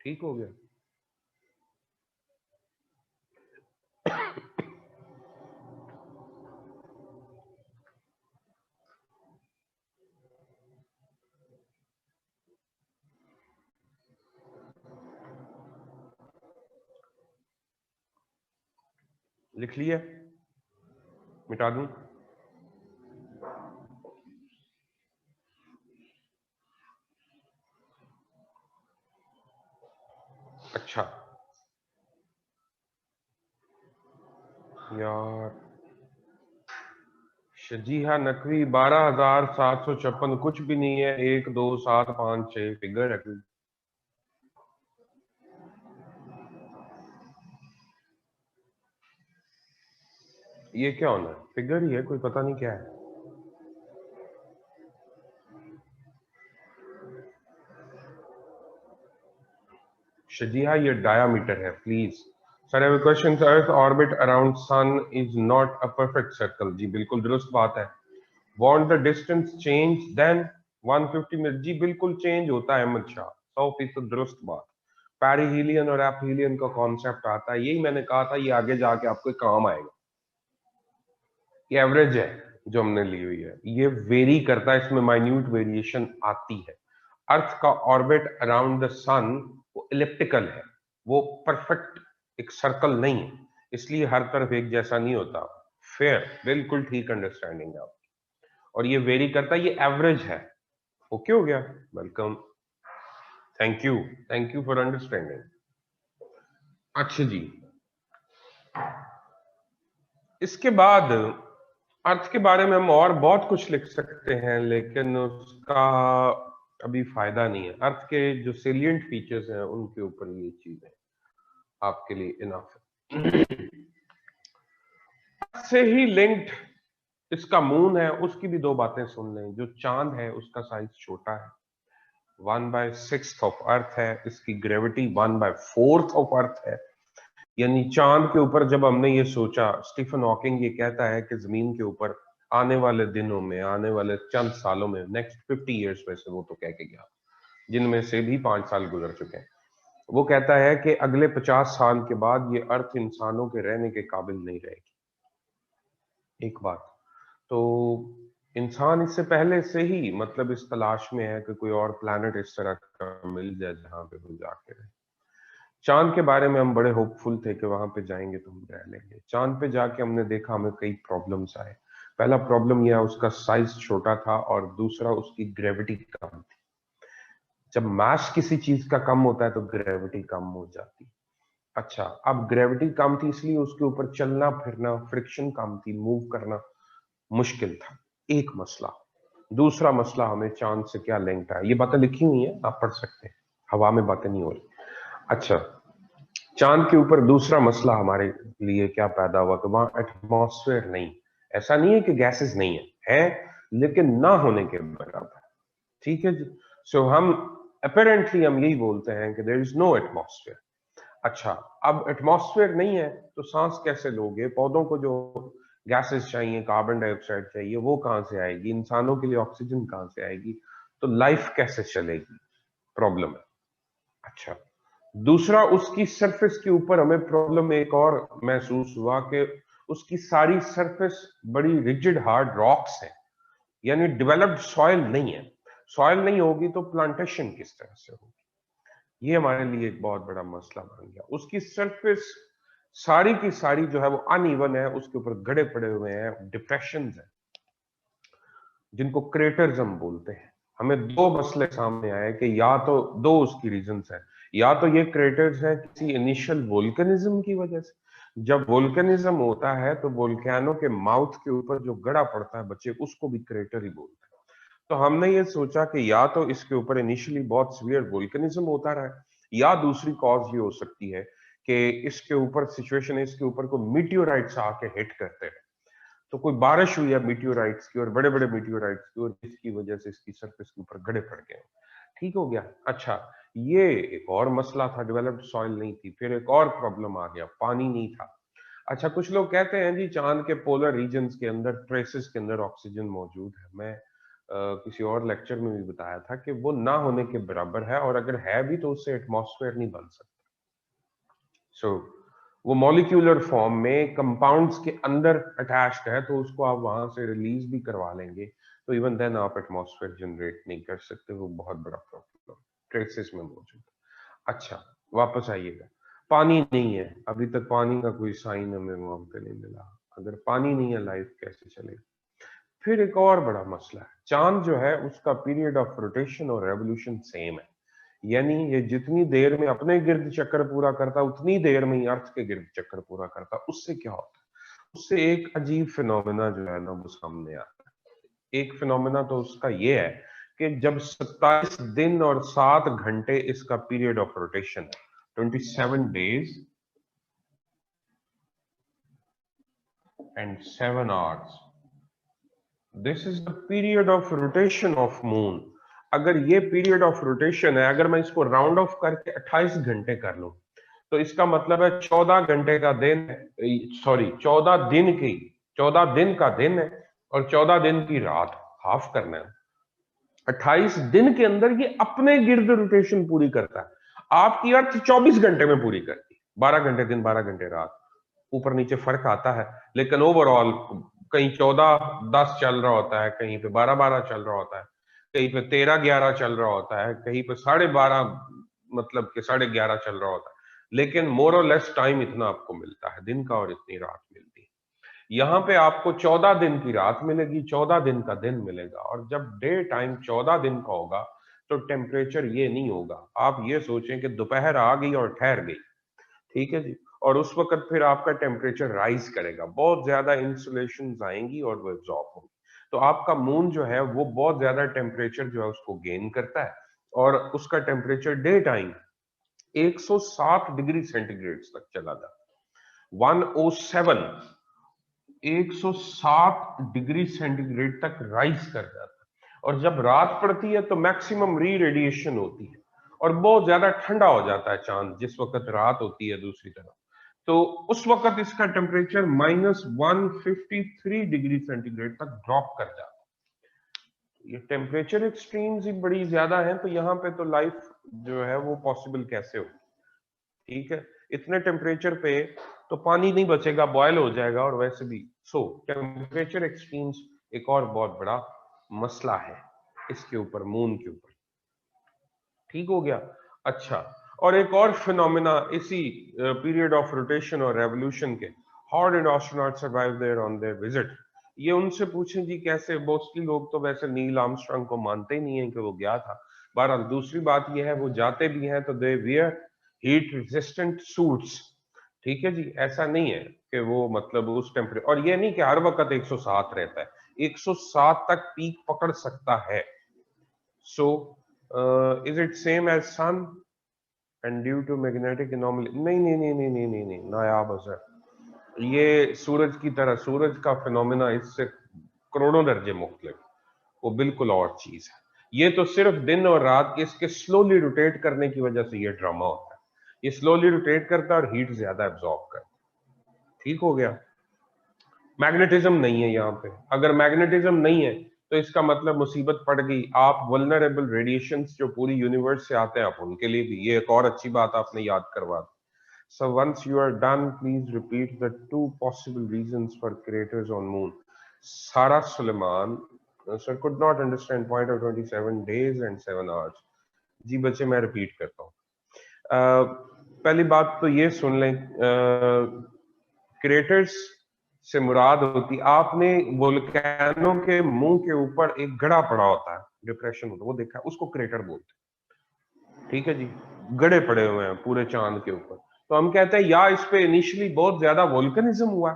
ठीक हो गया। लिख लिया, मिटा दूं? अच्छा यार, शजीहा नकवी 12,756 कुछ भी नहीं है, 1 2 7 5 6 फिगर है। ये क्या होना है? फिगर ही है, कोई पता नहीं क्या है। शजीहा ये डायामीटर है please. Sir have a question, earth orbit around sun is not a perfect circle. जी बिल्कुल दुरुस्त बात है। Want the distance change then 150 meter. जी बिल्कुल चेंज होता है अहमद शाह, 100% दुरुस्त बात। पेरिहीलियन और एपहीलियन का कॉन्सेप्ट आता है, यही मैंने कहा था, ये आगे जाके आपको काम आएगा। ये एवरेज है जो हमने ली हुई है, ये वेरी करता है, इसमें माइन्यूट वेरिएशन आती है। अर्थ का ऑर्बिट अराउंड द सन वो इलिप्टिकल है, वो परफेक्ट एक सर्कल नहीं है, इसलिए हर तरफ एक जैसा नहीं होता। फेयर, बिल्कुल ठीक अंडरस्टैंडिंग है आपकी, और ये वेरी करता है, ये एवरेज है। ओके हो गया, welcome, thank you for understanding. अच्छा जी, इसके बाद अर्थ के बारे में हम और बहुत कुछ लिख सकते हैं, लेकिन उसका अभी फायदा नहीं है। अर्थ के जो सेलिएंट फीचर्स हैं उनके ऊपर ये चीजें आपके लिए इनफ है। से ही लिंक्ड इसका मून है, उसकी भी दो बातें सुन लें। जो चांद है उसका साइज छोटा है, 1/6 ऑफ अर्थ है, इसकी ग्रेविटी 1/4 ऑफ अर्थ है। यानी चांद के ऊपर जब हमने ये सोचा, स्टीफन हॉकिंग ये कहता है कि जमीन के ऊपर आने वाले दिनों में, आने वाले चंद सालों में, नेक्स्ट 50 ईयर्स में से वो तो कह के गया, जिनमें से भी 5 साल गुजर चुके हैं, वो कहता है कि अगले 50 साल के बाद ये अर्थ इंसानों के रहने के काबिल नहीं रहेगी। एक बात तो इंसान इससे पहले से ही मतलब इस तलाश में है कि कोई और प्लैनेट इस तरह का मिल जाए जहां पे वो जाके रहे। चांद के बारे में हम बड़े होपफुल थे कि वहां पे जाएंगे तो हम रह लेंगे। चांद पे जाके हमने देखा हमें कई प्रॉब्लम्स आए। पहला प्रॉब्लम यह उसका साइज छोटा था, और दूसरा उसकी ग्रेविटी कम थी। जब मास किसी चीज का कम होता है तो ग्रेविटी कम हो जाती। अच्छा, अब ग्रेविटी कम थी इसलिए उसके ऊपर चलना फिरना, फ्रिक्शन कम थी, मूव करना मुश्किल था, एक मसला। दूसरा मसला, हमें चांद से क्या लिंक है, ये बातें लिखी हुई हैं, आप पढ़ सकते हैं, हवा में बातें नहीं हो रही। अच्छा, चांद के ऊपर दूसरा मसला हमारे लिए क्या पैदा हुआ कि वहां एटमॉस्फेयर नहीं, ऐसा नहीं है कि गैसेस नहीं है लेकिन ना होने के बराबर। ठीक है जी, सो हम अपेरेंटली हम यही बोलते हैं कि देयर इज नो एटमॉस्फेयर। अच्छा, अब एटमॉस्फेयर नहीं है तो सांस कैसे लोगे? पौधों को जो गैसेस चाहिए, कार्बन डाइऑक्साइड चाहिए, वो कहां से आएगी? इंसानों के लिए ऑक्सीजन कहां से आएगी? तो लाइफ कैसे चलेगी? प्रॉब्लम है। अच्छा, दूसरा, उसकी सरफेस के ऊपर हमें प्रॉब्लम एक और महसूस हुआ कि उसकी सारी सरफेस बड़ी रिजिड हार्ड रॉक्स है, यानी डेवलप्ड सॉइल नहीं है। सॉइल नहीं होगी तो प्लांटेशन किस तरह से होगी? ये हमारे लिए एक बहुत बड़ा मसला बन गया। उसकी सरफेस सारी की सारी जो है वो अनइवन है, उसके ऊपर गड़े पड़े हुए हैं, डिप्रेशन है, जिनको क्रेटर्स हम बोलते हैं। हमें दो मसले सामने आए कि या तो दो उसकी रीजंस है, या तो ये क्रेटर्स हैं किसी इनिशियल वोल्केनिज्म की वजह से। जब वोल्केनिज्म होता है तो वोल्केनो के माउथ के ऊपर जो गड़ा पड़ता है बच्चे, उसको भी क्रेटर ही बोलते हैं। तो हमने ये सोचा कि या तो इसके ऊपर इनिशियली बहुत सीवियर वोल्केनिज्म होता रहा है, या दूसरी कॉज ये हो सकती है कि इसके ऊपर सिचुएशन है, इसके ऊपर को मीटियोराइट्स आके हिट करते हैं। तो कोई बारिश हुई है मीटियोराइट्स की, और बड़े बड़े मीटियोराइट्स की, और जिसकी वजह से इसकी सरफेस के ऊपर गड़े पड़ गए। ठीक हो गया। अच्छा, ये एक और मसला था, डेवलप्ड सॉइल नहीं थी। फिर एक और प्रॉब्लम आ गया, पानी नहीं था। अच्छा, कुछ लोग कहते हैं जी चांद के पोलर रीजन्स के अंदर, ट्रेसेस के अंदर ऑक्सीजन मौजूद है। मैं किसी और लेक्चर में भी बताया था कि वो ना होने के बराबर है, और अगर है भी तो उससे एटमॉस्फेयर नहीं बन सकता। सो वो मॉलिक्यूलर फॉर्म में कंपाउंड्स के अंदर अटैच्ड है, तो उसको आप वहां से रिलीज भी करवा लेंगे तो इवन देन आप एटमॉस्फेयर जनरेट नहीं कर सकते। वो बहुत बड़ा प्रॉब्लम ट्रेसेस में मौजूद। अच्छा, वापस आइएगा। पानी नहीं है, अभी तक पानी का कोई साइन हमें वहां पे नहीं मिला। अगर पानी नहीं है, लाइफ कैसे चलेगी? फिर एक और बड़ा मसला है, चांद जो है उसका पीरियड ऑफ रोटेशन और रेवोल्यूशन सेम है। यानी ये जितनी देर में अपने गिर्द चक्कर पूरा करता, उतनी देर में ही अर्थ के गिर्द चक्कर पूरा करता। उससे क्या होता है? उससे एक अजीब फिनोमेना जो है ना वो सामने आता है। एक फिनोमेना तो उसका ये है कि जब 27 दिन और 7 घंटे इसका पीरियड ऑफ रोटेशन है, 27 days and 7 hours, this is the period of rotation of moon. अगर ये पीरियड ऑफ रोटेशन है, अगर मैं इसको राउंड ऑफ करके 28 घंटे कर लूं, तो इसका मतलब है 14 घंटे का दिन, सॉरी 14 दिन की, 14 दिन का दिन है और 14 दिन की रात, हाफ करना है। 28 दिन के अंदर ये अपने गिर्द रोटेशन पूरी करता है। आपकी अर्थ 24 घंटे में पूरी करती है, 12 घंटे दिन, 12 घंटे रात, ऊपर नीचे फर्क आता है, लेकिन ओवरऑल कहीं 14-10 चल रहा होता है, कहीं पे 12-12 चल रहा होता है। कहीं पे 13-11 चल रहा होता है, कहीं पे 12:30, मतलब कि 11:30 चल रहा होता है, लेकिन मोर और लेस टाइम इतना आपको मिलता है दिन का और इतनी रात मिलती है। यहाँ पे आपको 14 दिन की रात मिलेगी, 14 दिन का दिन मिलेगा, और जब डे टाइम 14 दिन का होगा तो टेम्परेचर ये नहीं होगा, आप ये सोचें कि दोपहर आ गई और ठहर गई, ठीक है जी, और उस वक्त फिर आपका टेम्परेचर राइज करेगा, बहुत ज्यादा इंसुलेशन आएंगी और वो एब्जॉर्ब होंगी, तो आपका मून जो है वो बहुत ज्यादा टेम्परेचर जो है उसको गेन करता है, और उसका temperature day time 107 degree centigrade तक चला जाता, 107 107 डिग्री सेंटीग्रेड तक राइज कर जाता है, और जब रात पड़ती है तो मैक्सिमम री रेडिएशन होती है और बहुत ज्यादा ठंडा हो जाता है चांद जिस वक्त रात होती है दूसरी तरफ, तो उस वक्त इसका टेम्परेचर -153 डिग्री सेंटीग्रेड तक ड्रॉप कर जाता है। ये टेम्परेचर एक्सट्रीम्स ही बड़ी ज्यादा है, तो यहाँ पे तो लाइफ जो है वो पॉसिबल कैसे हो, ठीक है, इतने टेम्परेचर पे तो पानी नहीं बचेगा, बॉयल हो जाएगा, और वैसे भी टेम्परेचर एक्सट्रीम्स एक और बहुत बड़ा मसला है इसके ऊपर, मून के ऊपर, ठीक हो गया। अच्छा, और एक और फिनोमिना इसी पीरियड ऑफ रोटेशन और रेवोल्यूशन के, how did astronaut survive there on their visit, ये उनसे पूछें जी कैसे, मोस्टली लोग तो वैसे नील आर्मस्ट्रांग को मानते ही नहीं है कि वो गया था, बहरहाल दूसरी बात ये है वो जाते भी हैं तो they wear heat resistant suits, ठीक है जी, ऐसा नहीं है कि वो मतलब उस टेम्परेचर, और ये नहीं कि हर वक्त 107 रहता है, 107 तक पीक पकड़ सकता है। So is it same as sun and due to magnetic anomaly, नहीं नहीं नहीं नहीं नहीं नहीं नहीं नायाब असर, ये सूरज की तरह, सूरज का फिनोमिना इससे करोड़ों दर्जे मुख्तलिफ, वो बिल्कुल और चीज है, ये तो सिर्फ दिन और रात के इसके स्लोली रोटेट करने की वजह से ये ड्रामा होता है, ये स्लोली रोटेट करता है और हीट ज्यादा एब्जॉर्ब करता है, ठीक हो गया। मैग्नेटिज्म नहीं है यहाँ पे, अगर मैग्नेटिज्म नहीं है तो इसका मतलब मुसीबत पड़ गई, आप वल्नरेबल रेडिएशंस जो पूरी यूनिवर्स से आते हैं आप उनके लिए भी, ये एक और अच्छी बात आपने याद करवा दी। So once you are done, please repeat the 2 possible reasons for craters on moon. Sarah Suleiman, sir, could not understand point of 27 days and 7 hours. जी बच्चे मैं रिपीट करता हूँ। पहली बात तो ये सुन लें, क्रेटर्स से मुराद होती, आपने वोल्केनो के मुंह के ऊपर एक गड़ा पड़ा होता है, डिप्रेशन होता है, वो देखा, उसको क्रेटर बोलते हैं, ठीक है जी, गड़े पड़े हुए हैं पूरे चांद के ऊपर, तो हम कहते हैं या इस पे इनिशियली बहुत ज्यादा वोल्केनिज्म हुआ,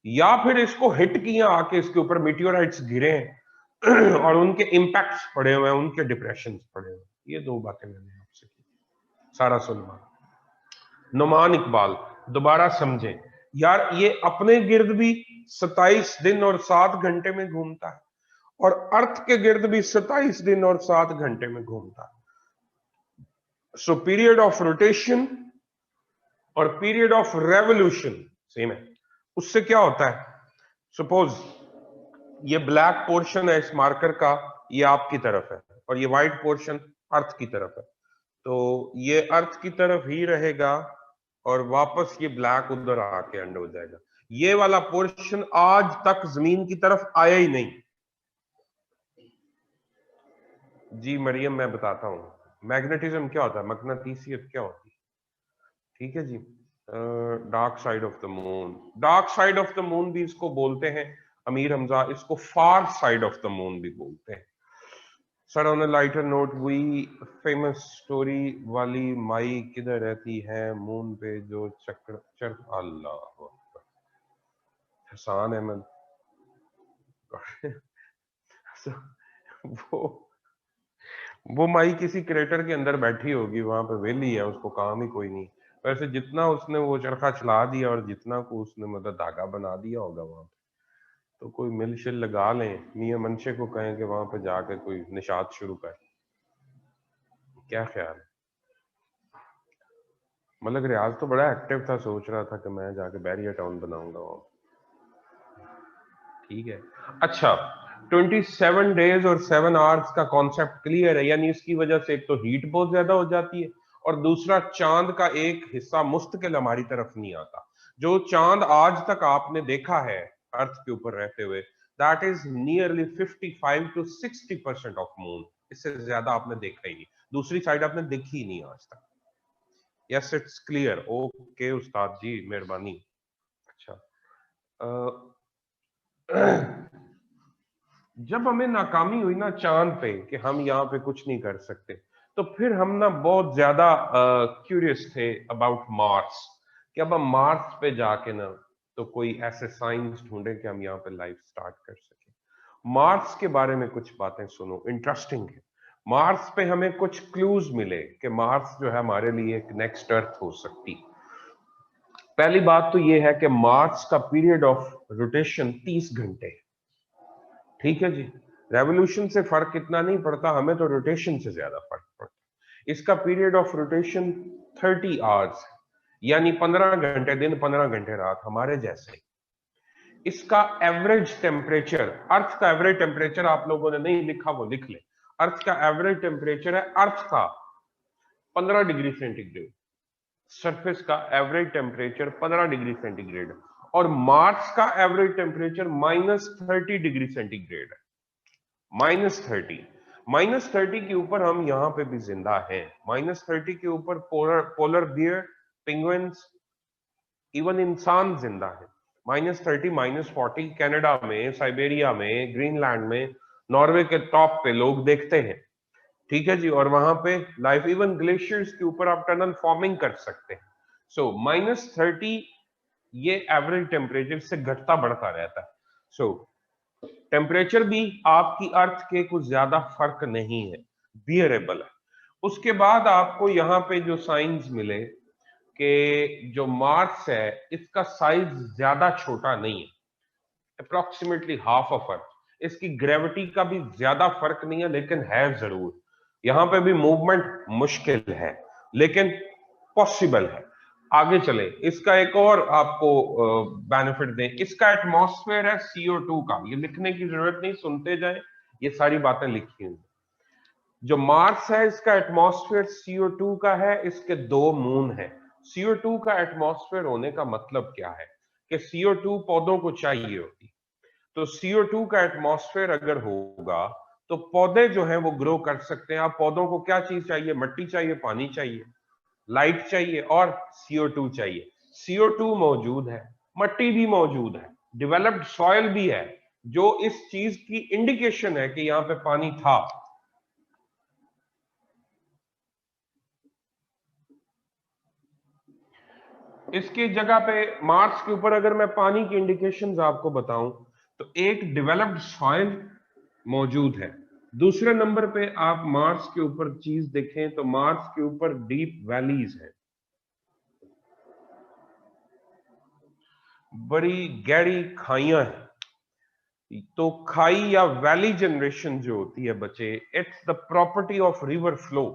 या फिर इसको हिट किया आके इसके ऊपर मीटियोराइट्स गिरे हैं और उनके इंपैक्ट्स पड़े हुए हैं, उनके डिप्रेशन पड़े हुए हैं, ये 2 बातें मैंने आपसे की। सारा सुलमान, नुमान इकबाल, दोबारा समझें यार, ये अपने गिर्द भी 27 दिन और 7 घंटे में घूमता है और अर्थ के गिर्द भी 27 दिन और 7 घंटे में घूमता है, सो पीरियड ऑफ रोटेशन और पीरियड ऑफ रेवोल्यूशन सेम है। उससे क्या होता है, सपोज ये ब्लैक पोर्शन है इस मार्कर का, ये आपकी तरफ है, और ये व्हाइट पोर्शन अर्थ की तरफ है, तो ये अर्थ की तरफ ही रहेगा और वापस ये ब्लैक उधर आके एंड हो जाएगा, ये वाला पोर्शन आज तक जमीन की तरफ आया ही नहीं। जी मरियम मैं बताता हूं, मैग्नेटिज्म क्या होता है, मकनातीसियत क्या होती है, ठीक है जी, dark side of the moon, dark side of the moon भी इसको बोलते हैं, अमीर हमजा इसको far side of the moon भी बोलते हैं। Sir on a lighter note, वही फेमस स्टोरी वाली माई किधर रहती है मून पे जो चक्र अल्लाह, हसान अहमद वो माई किसी क्रेटर के अंदर बैठी होगी, वहां पे वेली है, उसको काम ही कोई नहीं, वैसे जितना उसने वो चरखा चला दिया और जितना को उसने मतलब धागा बना दिया होगा वहां पे, तो कोई मिल शिल लगा लें, मियां मनशे को कहें कि वहां पे जाके कोई निशात शुरू कर, क्या ख्याल है। मतलब रियाज तो बड़ा एक्टिव था, सोच रहा था कि मैं जाके बैरियर टाउन बनाऊंगा वहां, ठीक है। अच्छा, 27 डेज और 7 आवर्स का कॉन्सेप्ट क्लियर है, यानी इसकी वजह से एक तो हीट बहुत ज्यादा हो जाती है और दूसरा चांद का एक हिस्सा मुस्तकिल हमारी तरफ नहीं आता, जो चांद आज तक आपने देखा है अर्थ के ऊपर रहते हुए that is nearly 55 to 60% of moon. इससे ज्यादा आपने देखा ही नहीं, दूसरी साइड आपने देखी ही नहीं आज तक। Yes it's clear. ओके उस्ताद जी, मेहरबानी। अच्छा जब हमें नाकामी हुई ना चांद पे कि हम यहाँ पे कुछ नहीं कर सकते, तो फिर हम ना बहुत ज्यादा क्यूरियस थे अबाउट मार्स, कि अब हम मार्स पे जाके ना तो कोई ऐसे साइंस ढूंढे कि हम यहाँ पे लाइफ स्टार्ट कर सके। मार्स के बारे में कुछ बातें सुनो, इंटरेस्टिंग है। मार्स पे हमें कुछ क्लूज मिले कि मार्स जो है हमारे लिए एक नेक्स्ट अर्थ हो सकती। पहली बात तो ये है कि मार्स का पीरियड ऑफ रोटेशन 30 घंटे है। ठीक है जी, रेवोल्यूशन से फर्क इतना नहीं पड़ता, हमें तो रोटेशन से ज्यादा फर्क पड़ता। इसका पीरियड ऑफ रोटेशन 30 आवर्स, यानी 15 घंटे दिन 15 घंटे रात, हमारे जैसे। इसका एवरेज टेम्परेचर, अर्थ का एवरेज टेम्परेचर आप लोगों ने नहीं लिखा, वो लिख ले। अर्थ का एवरेज टेम्परेचर है, अर्थ का 15 डिग्री सेंटीग्रेड, सरफेस का एवरेज टेम्परेचर 15 डिग्री सेंटीग्रेड, और मार्स का एवरेज टेम्परेचर -30 डिग्री सेंटीग्रेड है। -30, -30 के ऊपर हम यहाँ पे भी जिंदा हैं। -30 के ऊपर पोलर बियर, पेंगुइन्स, इवन इंसान जिंदा है। -30, -40 कनाडा में, साइबेरिया में, ग्रीनलैंड में, नॉर्वे के टॉप पे लोग देखते हैं। ठीक है जी, और वहां पे लाइफ, इवन ग्लेशियर्स के ऊपर आप टनल फॉर्मिंग कर सकते हैं। सो -30 ये एवरेज टेम्परेचर से घटता बढ़ता रहता है। सो टेम्परेचर भी आपकी अर्थ के कुछ ज्यादा फर्क नहीं है, बियरेबल है। उसके बाद आपको यहाँ पे जो साइंस मिले कि जो मार्स है इसका साइज ज्यादा छोटा नहीं है, अप्रोक्सीमेटली हाफ ऑफ अर्थ। इसकी ग्रेविटी का भी ज्यादा फर्क नहीं है, लेकिन है जरूर। यहाँ पे भी मूवमेंट मुश्किल है, लेकिन पॉसिबल है। आगे चले, इसका एक और आपको बेनिफिट दें, इसका एटमॉस्फेयर है CO2 का। ये लिखने की जरूरत नहीं, सुनते जाए, ये सारी बातें लिखी हुई। जो मार्स है इसका एटमॉस्फेयर CO2 का है, इसके 2 मून है। CO2 का एटमॉस्फेयर होने का मतलब क्या है कि CO2 पौधों को चाहिए होती, तो CO2 का एटमॉस्फेयर अगर होगा तो पौधे जो हैं वो ग्रो कर सकते हैं। आप पौधों को क्या चीज चाहिए? मिट्टी चाहिए, पानी चाहिए, लाइट चाहिए और CO2 चाहिए। CO2 मौजूद है, मिट्टी भी मौजूद है, डेवलप्ड सॉइल भी है, जो इस चीज की इंडिकेशन है कि यहां पे पानी था। इसकी जगह पे मार्स के ऊपर अगर मैं पानी की इंडिकेशंस आपको बताऊं, तो एक डेवलप्ड सॉइल मौजूद है। दूसरे नंबर पे आप मार्स के ऊपर चीज देखें तो मार्स के ऊपर डीप वैलीज है, बड़ी गहरी खाइयां हैं। तो खाई या वैली जनरेशन जो होती है बच्चे, it's the property of river flow.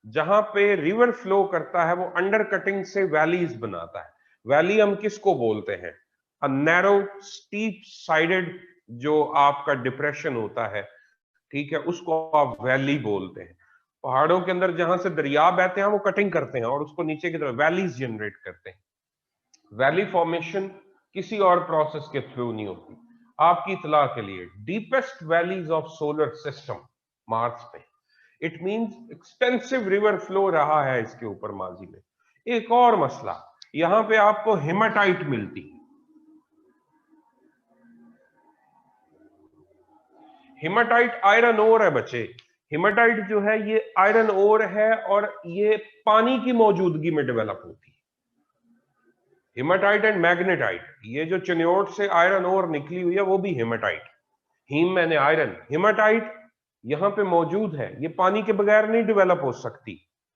जहां पे रिवर फ्लो करता है वो अंडर कटिंग से वैलीज बनाता है। वैली हम किसको बोलते हैं? अ नैरो स्टीप साइडेड जो आपका डिप्रेशन होता है, ठीक है, उसको आप वैली बोलते हैं। पहाड़ों के अंदर जहां से दरिया बहते हैं वो कटिंग करते हैं और उसको नीचे की तरफ वैलीज जनरेट करते हैं। वैली फॉर्मेशन किसी और प्रोसेस के थ्रू नहीं होती। आपकी इतला के लिए, deepest valleys of solar system Mars पे, it means extensive river flow रहा है इसके ऊपर माजी में। एक और मसला, यहां पे आपको हेमाटाइट मिलती है। हेमाटाइट आयरन ओर है बच्चे। हेमाटाइट जो है ये आयरन ओर है और ये पानी की मौजूदगी में डेवलप होती है। हेमाटाइट एंड मैग्नेटाइट, ये जो चिन्योट से आयरन ओर निकली हुई है वो भी हेमाटाइट। हीम मैंने आयरन, हेमाटाइट यहां पे मौजूद है, ये पानी के बगैर नहीं डेवलप हो सकती।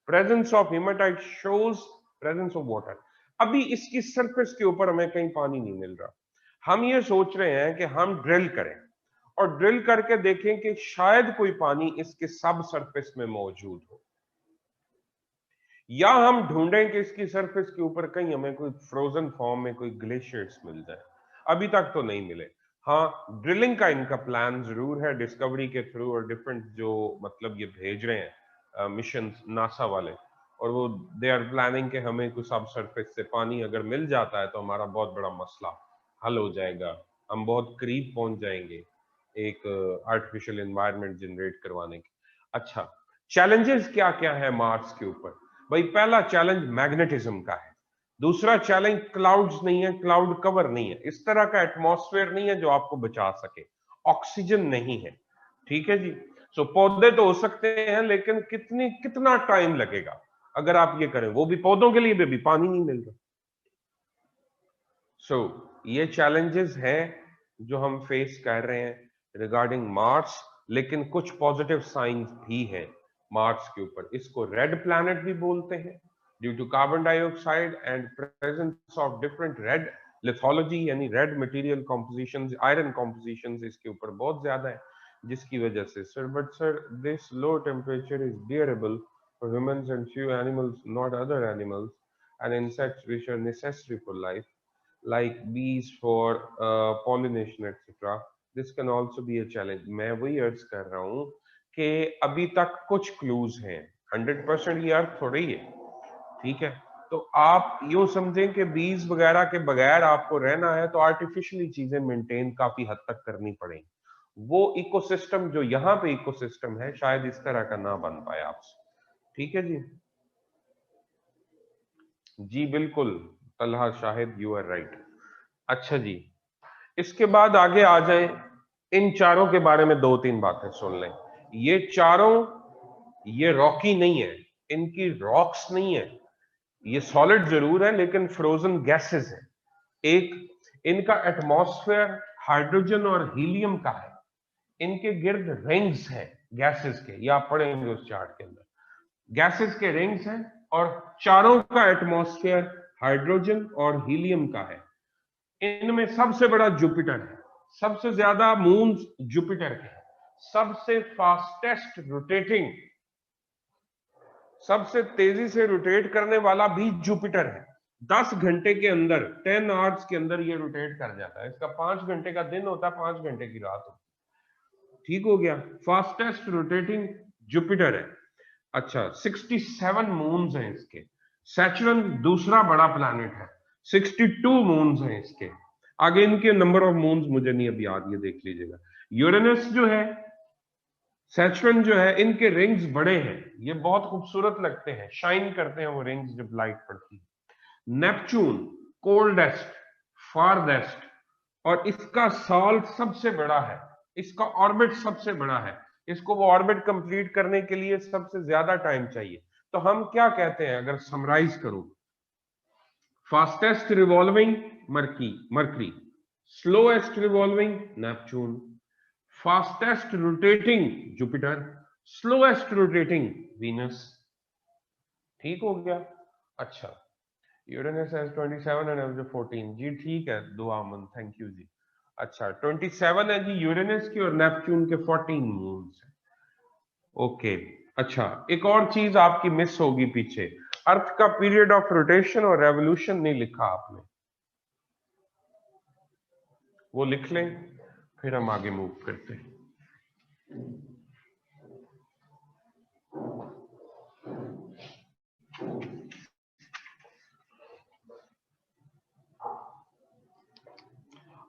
Presence of haematite shows presence of water. अभी इसकी सरफेस के ऊपर हमें कहीं पानी नहीं मिल रहा। हम ये सोच रहे हैं कि हम ड्रिल करें और ड्रिल करके देखें कि शायद कोई पानी इसके सब सरफेस में मौजूद हो, या हम ढूंढें कि इसकी सरफेस के ऊपर कहीं हमें कोई फ्रोजन फॉर्म में कोई ग्लेशियर्स मिल जाए। अभी तक तो नहीं मिले। हाँ, ड्रिलिंग का इनका प्लान जरूर है डिस्कवरी के थ्रू, और डिफरेंट जो मतलब ये भेज रहे हैं मिशन नासा वाले, और वो दे आर प्लानिंग कि हमें कुछ सब सरफेस से पानी अगर मिल जाता है तो हमारा बहुत बड़ा मसला हल हो जाएगा, हम बहुत करीब पहुंच जाएंगे एक आर्टिफिशियल एनवायरनमेंट जनरेट करवाने की। अच्छा, चैलेंजेस क्या क्या है मार्स के ऊपर? भाई पहला चैलेंज मैग्नेटिज्म का है, दूसरा चैलेंज क्लाउड्स नहीं है, क्लाउड कवर नहीं है, इस तरह का एटमॉस्फेयर नहीं है जो आपको बचा सके, ऑक्सीजन नहीं है, ठीक है जी। सो पौधे तो हो सकते हैं लेकिन कितना टाइम लगेगा अगर आप ये करें, वो भी पौधों के लिए भी पानी नहीं मिल रहा। सो ये चैलेंजेस हैं जो हम फेस कर रहे हैं रिगार्डिंग मार्स, लेकिन कुछ पॉजिटिव साइंस भी हैं मार्स के ऊपर। इसको रेड प्लैनेट भी बोलते हैं due to carbon dioxide and presence of different red lithology, यानी red material compositions, iron compositions इसके ऊपर बहुत ज्यादा है, जिसकी वजह से sir, but sir this low temperature is bearable for humans and few animals, not other animals and insects which are necessary for life like bees for pollination etc. This can also be a challenge. मैं वही अर्ज कर रहा हूँ कि अभी तक कुछ क्लूज हैं, 100% ये अर्थ थोड़ी है, ठीक है। तो आप यूं समझें कि बीज वगैरह के बगैर आपको रहना है तो आर्टिफिशियली चीजें मेंटेन काफी हद तक करनी पड़ेंगी। वो इकोसिस्टम जो यहाँ पे इकोसिस्टम है शायद इस तरह का ना बन पाए आपसे, ठीक है जी। जी बिल्कुल Talha Shahid, you are right. अच्छा जी, इसके बाद आगे आ जाए, इन चारों के बारे में दो तीन बातें सुन लें। ये चारों, ये रॉकी नहीं है, इनकी रॉक्स नहीं है, ये सॉलिड जरूर है लेकिन फ्रोजन गैसेस है। एक इनका एटमॉस्फेयर हाइड्रोजन और हीलियम का है, इनके गिर्द रिंग्स है गैसेस के, या आप पढ़ेंगे उस चार्ट के अंदर, गैसेस के रिंग्स हैं, और चारों का एटमॉस्फेयर हाइड्रोजन और हीलियम का है। इनमें सबसे बड़ा जुपिटर है, सबसे ज्यादा मून्स जुपिटर के हैं, सबसे फास्टेस्ट रोटेटिंग, सबसे तेजी से रोटेट करने वाला भी जुपिटर है। 10 घंटे के अंदर, 10 आवर्स के अंदर ये रोटेट कर जाता है। इसका 5 घंटे का दिन होता है, 5 घंटे की रात होती है, ठीक हो गया। फास्टेस्ट रोटेटिंग जुपिटर है। अच्छा, 67 मून्स हैं इसके। सैचुरन दूसरा बड़ा प्लैनेट है, 62 मून्स हैं इसके। आगे इनके नंबर ऑफ मून्स मुझे नहीं अभी याद, ये देख लीजिएगा। यूरेनस जो है, सैचुरन जो है, इनके रिंग्स बड़े हैं, ये बहुत खूबसूरत लगते हैं, शाइन करते हैं वो रिंग्स जब लाइट पड़ती है। नेपच्यून कोल्डेस्ट, फारदेस्ट, और इसका साल सबसे बड़ा है, इसका ऑर्बिट सबसे बड़ा है, इसको वो ऑर्बिट कंप्लीट करने के लिए सबसे ज्यादा टाइम चाहिए। तो हम क्या कहते हैं अगर समराइज करूं, fastest revolving mercury, slowest revolving Neptune, fastest rotating Jupiter, slowest rotating Venus, ठीक हो गया। अच्छा, यूरेनस हैज 27 एंड नेपच्यून 14, जी ठीक है, दुआ मन, थैंक यू जी। अच्छा, 27 है जी यूरेनस की और नेपच्यून के 14 मून्स हैं। ओके, अच्छा एक और चीज आपकी मिस होगी पीछे, अर्थ का पीरियड ऑफ रोटेशन और रेवोल्यूशन नहीं लिखा आपने, वो लिख लें फिर हम आगे मूव करते हैं।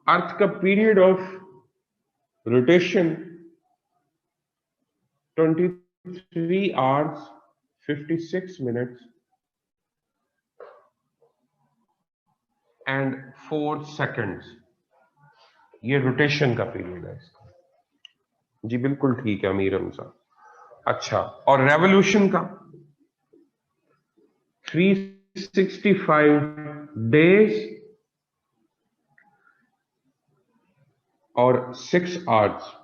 अर्थ का period of rotation 23 hours 56 minutes and 4 seconds, ये रोटेशन का पीरियड है इसका। जी बिल्कुल ठीक है अमीर हमजा। अच्छा, और रेवोल्यूशन का 365 डेज और 6 आवर्स।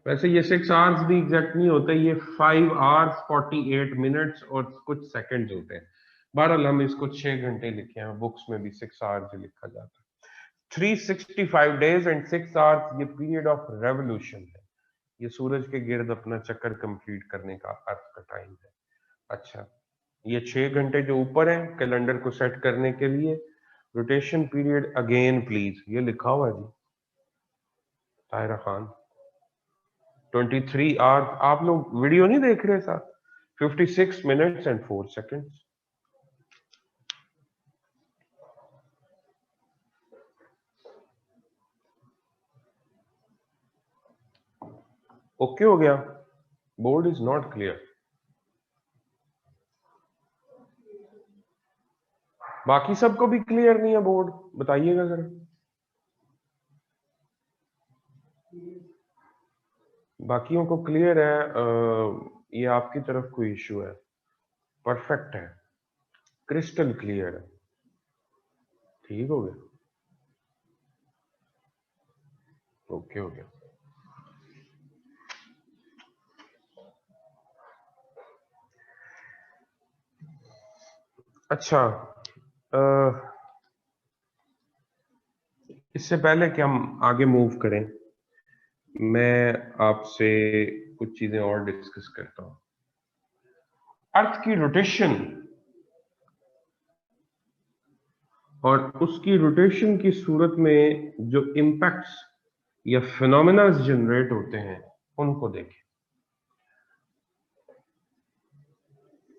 वैसे ये 6 आवर्स भी एग्जैक्ट नहीं होते, ये 5 आवर्स 48 मिनट्स और कुछ सेकंड्स होते हैं। बहरहाल हम इसको 6 घंटे लिखे हैं, बुक्स में भी 6 आवर्स लिखा जाता है। 365 डेज एंड 6 आवर्स ये पीरियड ऑफ रेवोल्यूशन है, ये सूरज के गिर्द अपना चक्कर कंप्लीट करने का अर्थ का टाइम है। अच्छा, ये 6 घंटे जो ऊपर है कैलेंडर को सेट करने के लिए, रोटेशन पीरियड अगेन प्लीज, ये लिखा हुआ है जी ताहिरा खान, 23 आवर्स। आप लोग वीडियो नहीं देख रहे साथ, 56 मिनट्स एंड 4 सेकंड्स। ओके हो गया? Board is not clear. बाकी सबको भी क्लियर नहीं है बोर्ड? बताइएगा जरा। बाकियों को क्लियर है? ये आपकी तरफ कोई इश्यू है? परफेक्ट है, क्रिस्टल क्लियर है, ठीक हो गया, ओके हो गया। अच्छा, इससे पहले कि हम आगे मूव करें, मैं आपसे कुछ चीजें और डिस्कस करता हूं। अर्थ की रोटेशन और उसकी रोटेशन की सूरत में जो इंपैक्ट्स या फिनोमेना जनरेट होते हैं उनको देखें।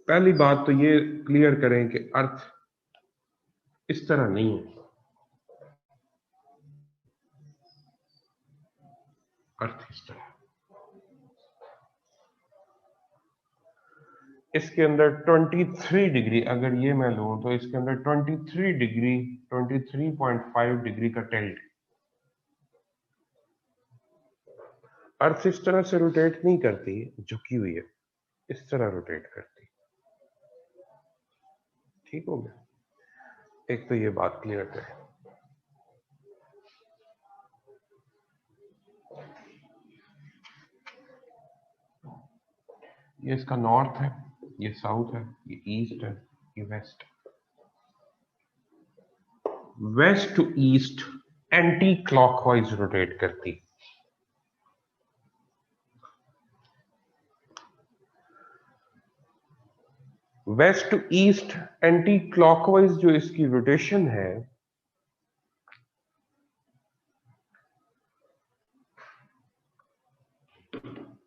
पहली बात तो ये क्लियर करें कि अर्थ इस तरह नहीं है। अर्थ इस तरह, इसके अंदर 23 डिग्री, अगर ये मैं लूं तो इसके अंदर 23 डिग्री, 23.5 डिग्री का टिल्ट। अर्थ इस तरह से रोटेट नहीं करती, झुकी हुई है, इस तरह रोटेट करती। ठीक हो गया? एक तो ये बात क्लियर करें। ये इसका नॉर्थ है, ये साउथ है, ये ईस्ट है, ये west. West to east anti clockwise rotate करती। West to east anti clockwise जो इसकी रोटेशन है,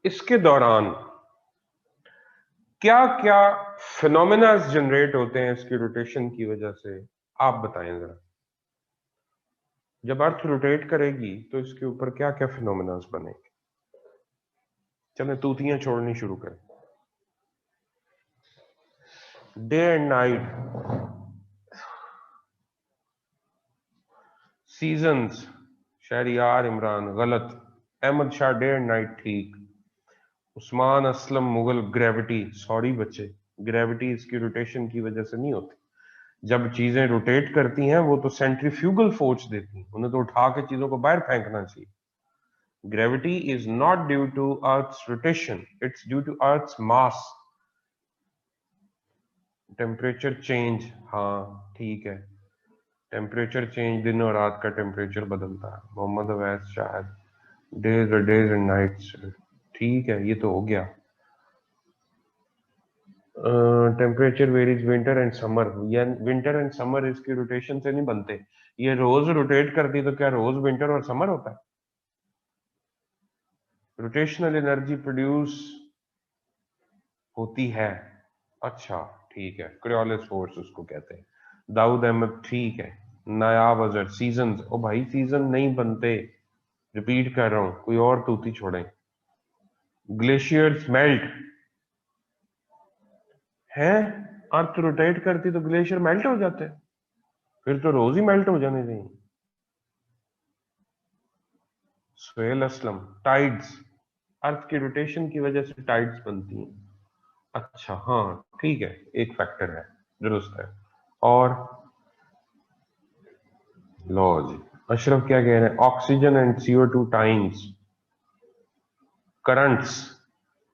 इसके दौरान क्या क्या फिनोमेना जनरेट होते हैं इसकी रोटेशन की वजह से, आप बताएं जरा। जब अर्थ रोटेट करेगी तो इसके ऊपर क्या क्या फिनोमेना बनेंगे? चलें तूतियां छोड़नी शुरू करें। Day and night, seasons, Shahryar Imran गलत, Ahmad Shah day and night ठीक, उस्मान असलम मुगल ग्रेविटी, सॉरी बच्चे, ग्रेविटी इसकी रोटेशन की वजह से नहीं होती। जब चीजें रोटेट करती हैं वो तो सेंट्रीफ्यूगल फोर्स देती हैं, उन्हें तो उठा के चीजों को बाहर फेंकना चाहिए। Gravity is not due to earth's rotation, it's due to earth's mass. Temperature change, हाँ ठीक है, टेम्परेचर चेंज, दिन और रात का टेम्परेचर बदलता है। मोहम्मद अवैस शायद डेज एंड नाइट्स, ठीक है, ये तो हो गया। Temperature varies winter and summer, या विंटर एंड समर इसकी रोटेशन से नहीं बनते। ये रोज रोटेट करती तो क्या रोज विंटर और समर होता है? रोटेशनल एनर्जी प्रोड्यूस होती है। अच्छा ठीक है, क्रियोलिस फोर्स उसको कहते हैं। दाऊद अहमद ठीक है। नायाब अजहर, सीजन, ओ भाई सीजन नहीं बनते, रिपीट कर रहा हूं, कोई और तूती छोड़ें। ग्लेशियर्स मेल्ट है, अर्थ रोटेट करती तो ग्लेशियर मेल्ट हो जाते, फिर तो रोज ही मेल्ट हो जाने चाहिए। सुहेल असलम, टाइड्स, अर्थ की रोटेशन की वजह से टाइड्स बनती हैं। अच्छा हाँ ठीक है, एक फैक्टर है, दुरुस्त है। और लो जी, अशरफ क्या कह रहे हैं? Oxygen and CO2 times currents,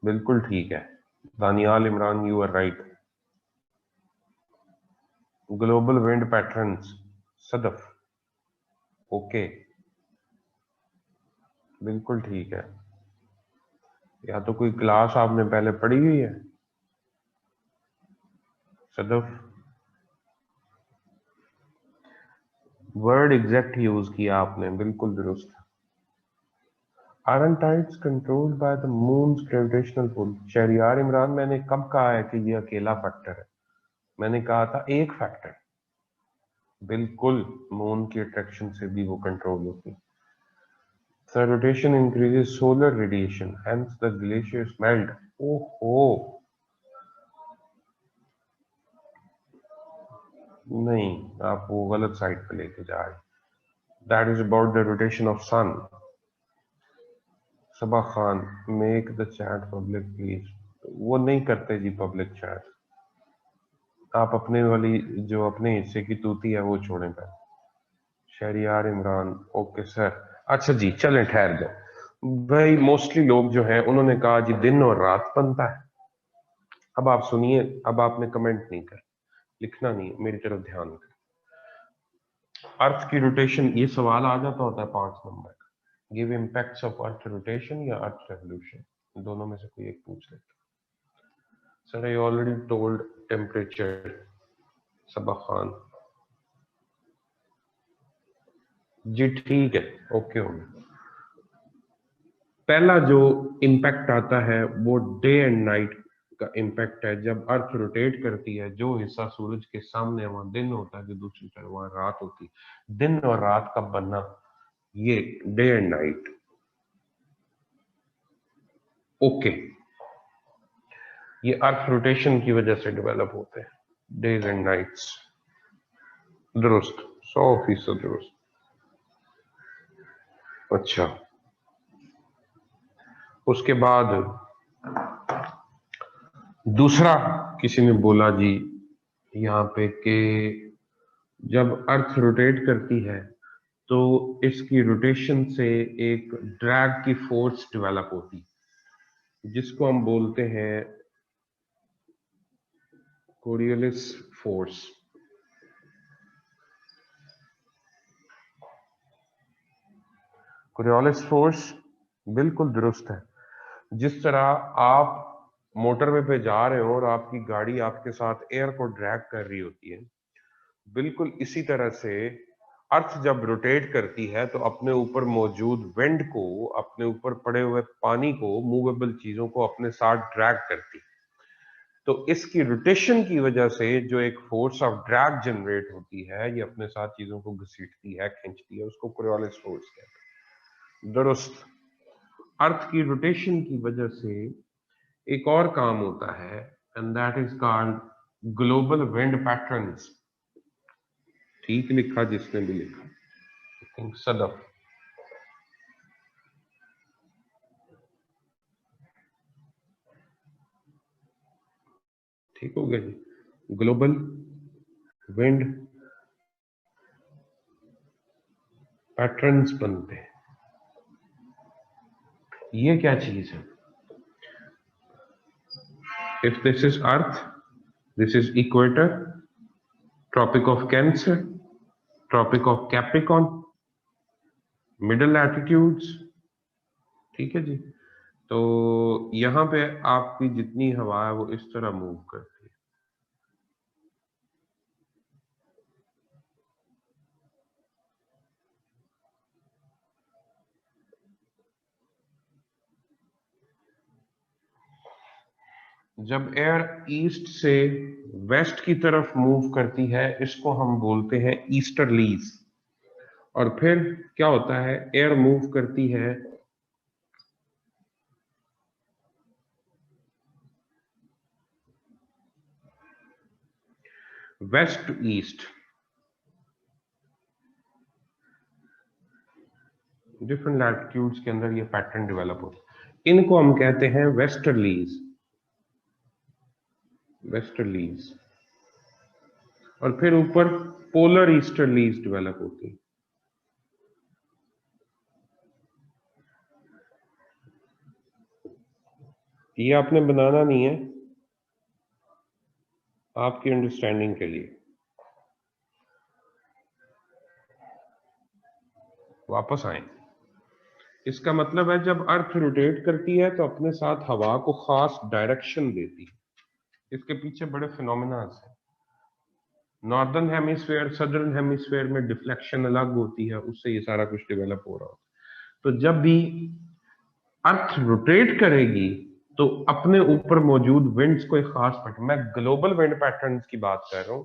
बिल्कुल ठीक है। Daniyal Imran, you are right. Global wind patterns, Sadaf, okay, बिल्कुल ठीक है। या तो कोई क्लास आपने पहले पढ़ी हुई है सदफ। वर्ड एग्जैक्ट यूज किया आपने, बिल्कुल दुरुस्त। Aren't tides controlled by the moon's gravitational pull? Shahryar Imran, मैंने कब कहा है कि ये अकेला फैक्टर है? मैंने कहा था एक फैक्टर, बिल्कुल मून की अट्रैक्शन से भी वो कंट्रोल होती। So rotation increases solar radiation, hence the glaciers melt. Oh, नहीं, आप वो गलत साइड पे लेके जा रहे. That is about the rotation of sun. Saba Khan, make the chat public please. वो नहीं करते जी public chat. आप अपने वाली जो अपने हिस्से की तूती है वो छोड़ें पहले. Shahryar Imran, okay sir. अच्छा जी, चलें ठहर दो भाई. मोस्टली लोग जो हैं उन्होंने कहा जी दिन और रात बनता है. अब आप सुनिए, अब आपने कमेंट नहीं कर, लिखना नहीं, मेरी तरफ ध्यान कर. अर्थ की रोटेशन, ये सवाल आ जाता होता है 5 नंबर का. Give impacts of earth rotation या अर्थ रेवोल्यूशन, दोनों में से कोई एक पूछ लेते. Sir I already told temperature. Saba Khan ji, ठीक है, ओके हो गया. पहला जो इम्पैक्ट आता है वो डे एंड नाइट का इम्पैक्ट है. जब अर्थ रोटेट करती है, जो हिस्सा सूरज के सामने वहां दिन होता है, जो दूसरी तरफ वहां रात होती है. दिन और रात का बनना, ये डे एंड नाइट. ओके, ये अर्थ रोटेशन की वजह से डेवलप होते हैं डेज एंड नाइट्स. दुरुस्त, 100% दुरुस्त. अच्छा, उसके बाद दूसरा किसी ने बोला जी यहाँ पे कि जब अर्थ रोटेट करती है तो इसकी रोटेशन से एक ड्रैग की फोर्स डेवलप होती है, जिसको हम बोलते हैं कोरियोलिस फोर्स. कोरियोलिस फोर्स बिल्कुल दुरुस्त है. जिस तरह आप मोटरवे पे जा रहे हो और आपकी गाड़ी आपके साथ एयर को ड्रैग कर रही होती है, बिल्कुल इसी तरह से अर्थ जब रोटेट करती है तो अपने ऊपर मौजूद विंड को, अपने ऊपर पड़े हुए पानी को, मूवेबल चीजों को अपने साथ ड्रैग करती है. तो इसकी रोटेशन की वजह से जो एक फोर्स ऑफ ड्रैग जनरेट होती है, ये अपने साथ चीजों को घसीटती है, खींचती है, उसको कोरियोलिस फोर्स कहते हैं. दुरुस्त. अर्थ की रोटेशन की वजह से एक और काम होता है, and that is called global wind patterns. ठीक लिखा जिसने भी लिखा, आई थिंक सदफ. ठीक हो गया जी. ग्लोबल विंड पैटर्न्स बनते हैं. ये क्या चीज है? If this is Earth, this is equator, Tropic of Cancer, Tropic of Capricorn, middle latitudes. ठीक है जी. तो यहाँ पे आपकी जितनी हवा है वो इस तरह मूव करती है. जब एयर ईस्ट से वेस्ट की तरफ मूव करती है, इसको हम बोलते हैं ईस्टर्लीज. और फिर क्या होता है, एयर मूव करती है west to east. Different latitudes के अंदर ये पैटर्न डेवलप होता है. इनको हम कहते हैं वेस्टर्लीज. वेस्टर्लीज. और फिर ऊपर पोलर ईस्टर्लीज डेवलप होती है. ये आपने बनाना नहीं है, आपकी अंडरस्टैंडिंग के लिए. वापस आए. इसका मतलब है जब अर्थ रोटेट करती है तो अपने साथ हवा को खास डायरेक्शन देती है. इसके पीछे बड़े फिनोमेनास हैं. नॉर्दर्न हेमिस्फीयर, सदर्न हेमिस्फीयर में डिफ्लेक्शन अलग होती है, उससे ये सारा कुछ डेवलप हो रहा होता है. तो जब भी अर्थ रोटेट करेगी तो अपने ऊपर मौजूद विंड्स को एक खास पैटर्न, मैं ग्लोबल विंड पैटर्न्स की बात कर रहा हूं,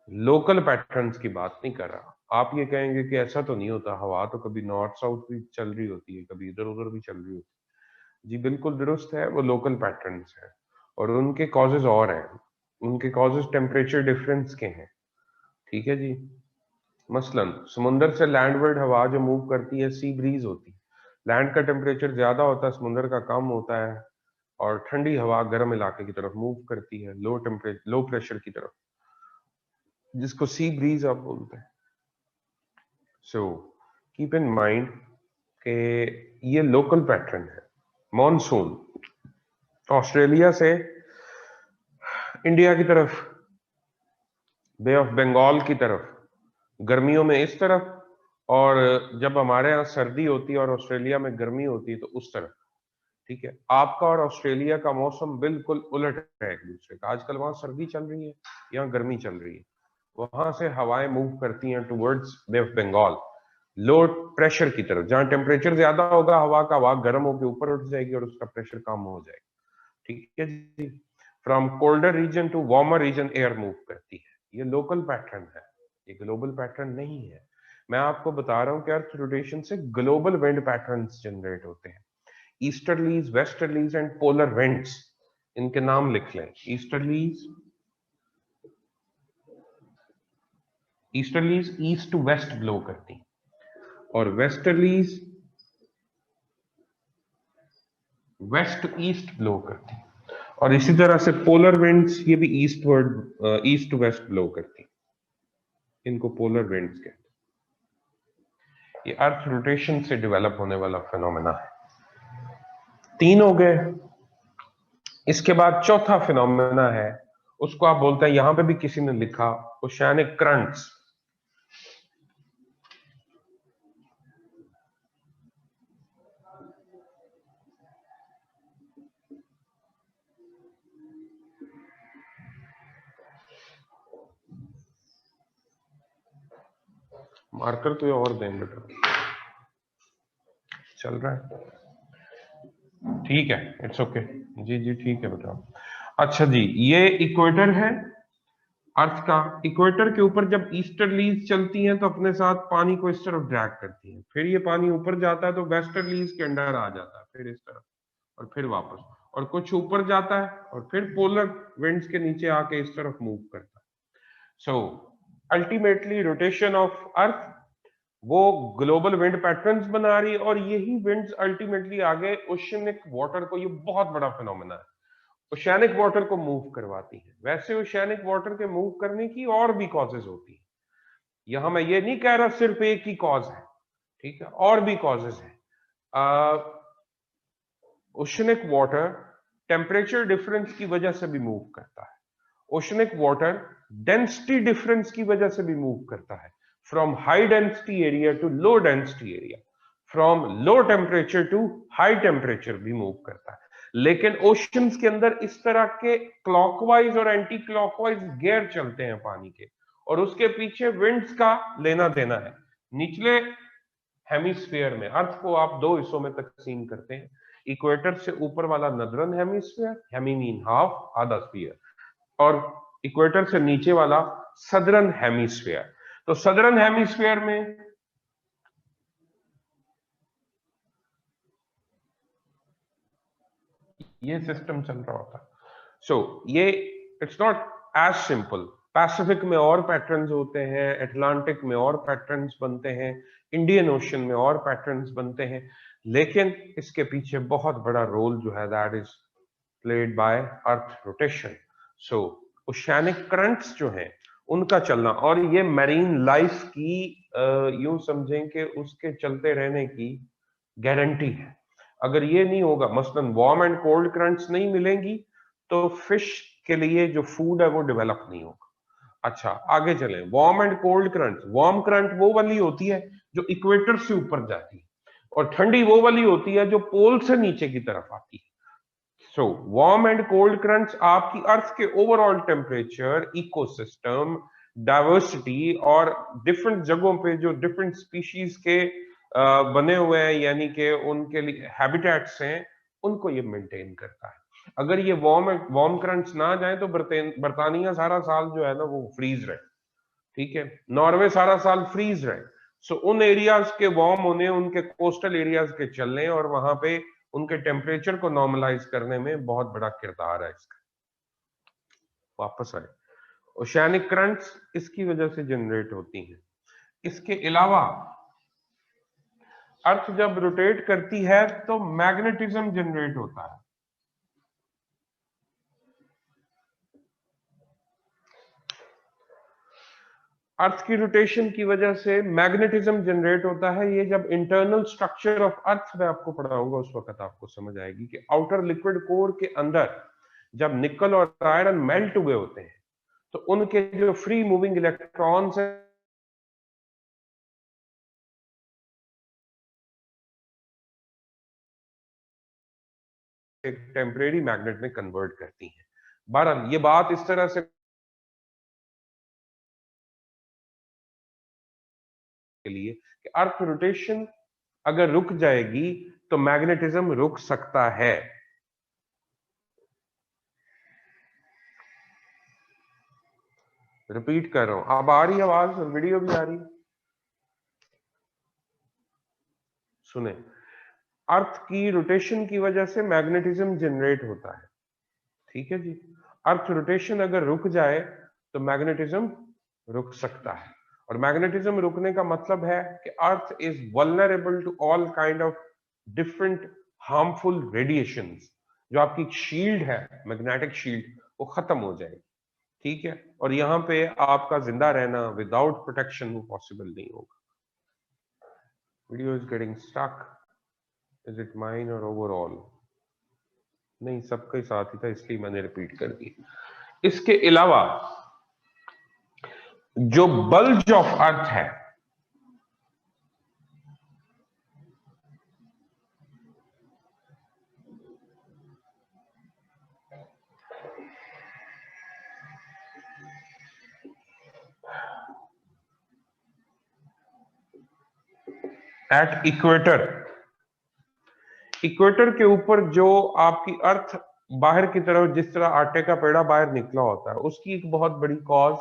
लोकल पैटर्न्स की बात नहीं कर रहा. आप ये कहेंगे कि ऐसा तो नहीं होता, हवा तो कभी नॉर्थ साउथ भी चल रही होती है, कभी इधर उधर भी चल रही होती है। जी बिल्कुल दुरुस्त है, वो लोकल पैटर्न्स है और उनके कॉजेज और हैं। उनके कॉजेज टेम्परेचर डिफरेंस के हैं, ठीक है जी। मसलन समुंदर से लैंडवर्ड हवा जो मूव करती है सी ब्रीज होती है। लैंड का टेम्परेचर ज्यादा होता है, समुंदर का कम होता है, और ठंडी हवा गर्म इलाके की तरफ मूव करती है, लो प्रेशर की तरफ, जिसको सी ब्रीज आप बोलते हैं। सो कीप इन माइंड कि ये लोकल पैटर्न है। मॉनसून ऑस्ट्रेलिया से इंडिया की तरफ, बे ऑफ बंगाल की तरफ, गर्मियों में इस तरफ, और जब हमारे यहाँ सर्दी होती है और ऑस्ट्रेलिया में गर्मी होती है तो उस तरफ, ठीक है। आपका और ऑस्ट्रेलिया का मौसम बिल्कुल उलट है एक दूसरे का। आजकल वहां सर्दी चल रही है, यहाँ गर्मी चल रही है। वहां से हवाएं मूव करती हैं towards Bay of Bengal, low pressure की तरफ, जहां टेम्परेचर ज्यादा होगा हवा का, हवा गर्म होकर ऊपर उठ जाएगी और उसका प्रेशर कम हो जाएगा, ठीक है जी। From colder region to warmer region air move करती है। ये लोकल पैटर्न है, ये ग्लोबल पैटर्न नहीं है। मैं आपको बता रहा हूं कि अर्थ रोटेशन से ग्लोबल विंड पैटर्न्स जनरेट होते हैं। Easterlies, westerlies and polar winds, इनके नाम लिख लें। Easterlies east to west blow करती, और westerlies west to east blow करती, और इसी तरह से पोलर विंड्स ये भी ईस्ट टू वेस्ट ब्लो करती। इनको पोलर विंड्स कहते हैं। ये अर्थ रोटेशन से डेवलप होने वाला फिनोमेना है। 3 हो गए। इसके बाद चौथा फिनोमेना है, उसको आप बोलते हैं, यहां पे भी किसी ने लिखा, ओशियानिक करंट्स। मार्कर तो और दें बेटा, चल रहा है, ठीक है, इट्स ओके। जी जी ठीक है बेटा। अच्छा जी, ये इक्वेटर है अर्थ का। इक्वेटर के ऊपर जब ईस्टर्लीज चलती हैं तो अपने साथ पानी को इस तरफ ड्रैग करती हैं, फिर ये पानी ऊपर जाता है तो वेस्टर्लीज के अंडर आ जाता है, फिर इस तरफ और फिर वापस, और कुछ ऊपर जाता है और फिर पोलर विंड्स के नीचे आके इस तरफ मूव करता है। So ultimately rotation of earth वो ग्लोबल विंड पैटर्न्स बना रही है, और यही विंड्स अल्टीमेटली आगे ओशियनिक वाटर को, ये बहुत बड़ा फिनोमेना है, ओशियानिक वाटर को मूव करवाती है। वैसे ओशियानिक वाटर के मूव करने की और भी कॉजेज होती है, यहां मैं ये नहीं कह रहा सिर्फ एक ही कॉज है, ठीक है, और भी कॉजेज है। ओशियनिक वाटर टेम्परेचर डिफरेंस की वजह से भी मूव करता है। ओशियनिक वाटर डेंसिटी डिफरेंस की वजह से भी मूव करता है, from high density area to low density area, from low temperature to high temperature भी मूव करता है। लेकिन ओशंस के अंदर इस तरह के क्लॉकवाइज और एंटी क्लॉकवाइज गेयर चलते हैं पानी के, और उसके पीछे विंड्स का लेना देना है। निचले हेमिस्फीयर में अर्थ को आप 2 हिस्सों में तकसीम करते हैं। इक्वेटर से ऊपर वाला northern hemisphere, hemi mean half, आधा स्फीयर, और इक्वेटर से नीचे वाला सदरन हेमिस्फीयर। तो सदरन हेमिस्फीयर में ये सिस्टम चल रहा होता। सो ये it's not as simple. Pacific में और पैटर्न्स होते हैं, अटलांटिक में और पैटर्न्स बनते हैं, इंडियन ओशन में और पैटर्न्स बनते हैं, लेकिन इसके पीछे बहुत बड़ा रोल जो है that is played by earth rotation. So oceanic currents जो हैं उनका चलना, और ये मैरीन लाइफ की यूं समझें कि उसके चलते रहने की गारंटी है। अगर ये नहीं होगा, मसलन वार्म एंड कोल्ड करंट्स नहीं मिलेंगी, तो फिश के लिए जो फूड है वो डेवलप नहीं होगा। अच्छा आगे चलें, warm and cold current. Warm current वो वाली होती है जो इक्वेटर से ऊपर जाती है, और ठंडी वो वाली होती है जो पोल से नीचे की तरफ आती है। So warm and cold currents आपकी अर्थ के ओवरऑल टेम्परेचर, इकोसिस्टम, डाइवर्सिटी, और डिफरेंट जगहों पे जो डिफरेंट स्पीशीज के बने हुए हैं, यानी कि उनके लिए हैबिटेट्स हैं, उनको ये मेंटेन करता है। अगर ये वार्म करंट्स ना जाए तो बर्तानिया सारा साल जो है ना वो फ्रीज रहे, ठीक है, नॉर्वे सारा साल फ्रीज रहे, सो उन एरियाज के वार्म होने, उनके कोस्टल एरियाज के चलने और वहां पे उनके टेम्परेचर को नॉर्मलाइज करने में बहुत बड़ा किरदार है इसका। वापस आए, ओशियानिक करंट्स इसकी वजह से जनरेट होती हैं। इसके अलावा अर्थ जब रोटेट करती है तो मैग्नेटिज्म जनरेट होता है। अर्थ की रोटेशन की वजह से मैग्नेटिज्म जनरेट होता है। ये जब इंटरनल स्ट्रक्चर ऑफ अर्थ में आपको पढ़ाऊंगा उस वक्त आपको समझ आएगी कि आउटर लिक्विड कोर के अंदर जब निकल और आयरन मेल्ट हुए होते हैं तो उनके जो फ्री मूविंग इलेक्ट्रॉन्स हैं एक टेम्परेरी मैग्नेट में कन्वर्ट करती हैं। बहरहाल ये बात इस तरह से के लिए कि अर्थ रोटेशन अगर रुक जाएगी तो मैग्नेटिज्म रुक सकता है। रिपीट कर रहा हूं, अब आ रही आवाज और वीडियो भी आ रही, सुने। अर्थ की रोटेशन की वजह से मैग्नेटिज्म जनरेट होता है, ठीक है जी। अर्थ रोटेशन अगर रुक जाए तो मैग्नेटिज्म रुक सकता है, और मैग्नेटिज्म रुकने का मतलब है कि earth is vulnerable to all kind of different harmful radiations. जो आपकी शील्ड है, मैग्नेटिक शील्ड, वो खत्म हो जाएगी, ठीक है। और यहां पे आपका जिंदा रहना विदाउट प्रोटेक्शन वो पॉसिबल नहीं होगा। Video is getting stuck, is it mine or overall? नहीं, सबके साथ ही था इसलिए मैंने रिपीट कर दी। इसके अलावा जो बल्ज ऑफ अर्थ है, एट इक्वेटर, इक्वेटर के ऊपर जो आपकी अर्थ बाहर की तरफ जिस तरह आटे का पेड़ा बाहर निकला होता है, उसकी एक बहुत बड़ी कॉज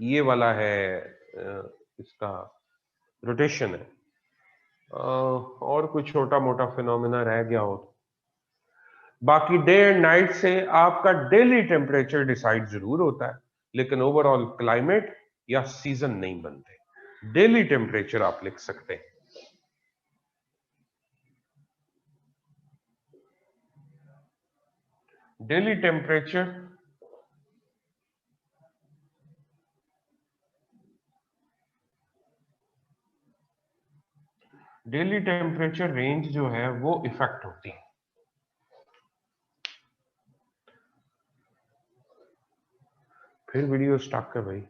ये वाला है, इसका रोटेशन है। और कुछ छोटा मोटा फिनोमेना रह गया हो, बाकी डे एंड नाइट से आपका डेली टेम्परेचर डिसाइड जरूर होता है, लेकिन ओवरऑल क्लाइमेट या सीजन नहीं बनते। डेली टेम्परेचर आप लिख सकते हैं। डेली टेम्परेचर रेंज जो है वो इफेक्ट होती है। फिर वीडियो स्टॉक है भाई,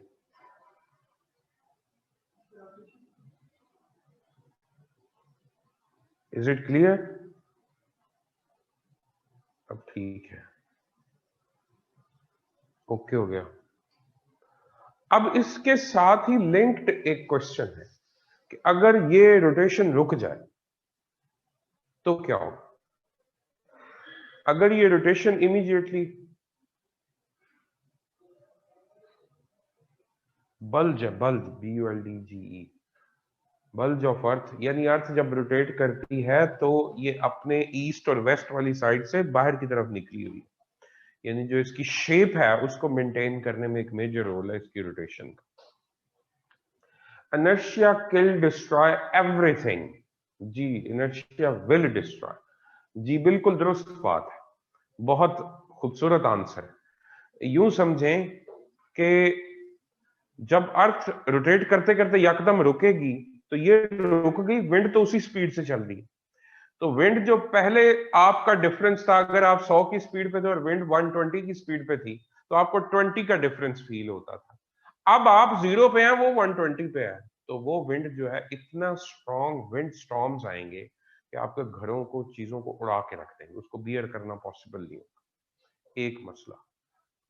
इज इट क्लियर? अब ठीक है, ओके हो गया। अब इसके साथ ही लिंक्ड एक क्वेश्चन है कि अगर ये रोटेशन रुक जाए तो क्या होगा? अगर ये रोटेशन इमीडिएटली बल्ज है, bulge BULDGE, bulge of earth, यानी अर्थ जब रोटेट करती है तो ये अपने ईस्ट और वेस्ट वाली साइड से बाहर की तरफ निकली हुई, यानी जो इसकी शेप है उसको मेंटेन करने में एक मेजर रोल है इसकी रोटेशन का। इनर्शिया किल डिस्ट्रॉय एवरीथिंग, जी इनर्शिया विल डिस्ट्रॉय, जी बिल्कुल दुरुस्त बात है, बहुत खूबसूरत आंसर है। यूं समझें कि जब अर्थ रोटेट करते करते यकदम रुकेगी तो ये रुक गई, विंड तो उसी स्पीड से चल रही है, तो विंड जो पहले आपका डिफरेंस था, अगर आप 100 की स्पीड पे थे और विंड 120 की स्पीड पे थी तो आपको 20 का डिफरेंस फील होता था। अब आप 0 पे हैं, वो 120 पे है, तो वो विंड जो है, इतना स्ट्रॉन्ग विंड स्टॉर्म्स आएंगे कि आपके घरों को, चीजों को उड़ा के रख देंगे, उसको बियर करना पॉसिबल नहीं होगा। एक मसला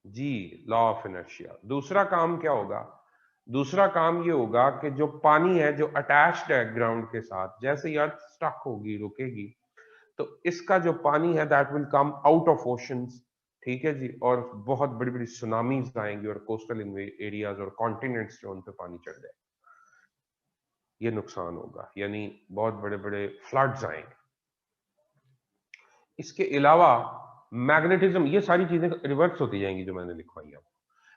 जी, लॉ ऑफ इनर्शिया। दूसरा काम क्या होगा? दूसरा काम ये होगा कि जो पानी है जो अटैच्ड है ग्राउंड के साथ, जैसे ही अर्थ स्टक होगी, रुकेगी, तो इसका जो पानी है that will come out of oceans ठीक है जी, और बहुत बड़ी बड़ी सुनामीज आएंगी और कोस्टल एरियाज और कॉन्टिनेंट्स जो उन पे पानी चढ़ जाए, ये नुकसान होगा, यानी बहुत बड़े बड़े फ्लड्स आएंगे। इसके अलावा मैग्नेटिज्म, ये सारी चीजें रिवर्स होती जाएंगी जो मैंने लिखवाई है।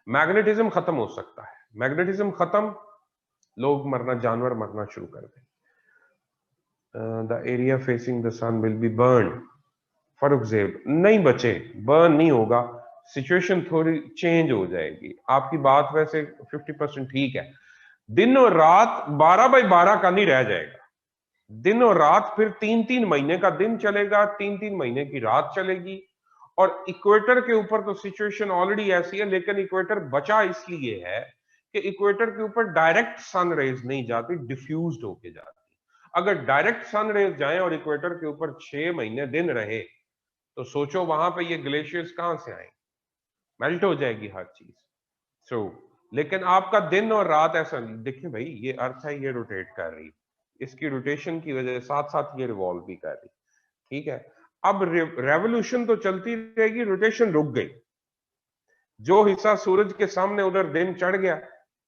मैग्नेटिज्म खत्म हो सकता है, मैग्नेटिज्म खत्म, लोग मरना, जानवर मरना शुरू कर दें। The area facing the sun will be burn, for example नहीं बचे, बर्न नहीं होगा, सिचुएशन थोड़ी चेंज हो जाएगी। आपकी बात वैसे 50% ठीक है, दिन और रात 12x12 का नहीं रह जाएगा, दिन और रात फिर 3-3 महीने का दिन चलेगा, 3-3 महीने की रात चलेगी। और इक्वेटर के ऊपर तो सिचुएशन ऑलरेडी ऐसी है, लेकिन इक्वेटर बचा इसलिए है कि इक्वेटर के ऊपर डायरेक्ट सन रेज नहीं जाती, डिफ्यूज्ड होके जाती। अगर डायरेक्ट सन रेज जाए और इक्वेटर के ऊपर 6 महीने दिन रहे, तो सोचो वहां पे ये ग्लेशियर्स कहां से आएंगे, मेल्ट हो जाएगी हर चीज। सो लेकिन आपका दिन और रात ऐसा नहीं। देखिए भाई, ये अर्थ है, ये रोटेट कर रही, इसकी रोटेशन की वजह से साथ साथ ये रिवॉल्व भी कर रही, ठीक है। अब रेवोल्यूशन तो चलती रहेगी, रोटेशन रुक गई, जो हिस्सा सूरज के सामने उधर दिन चढ़ गया,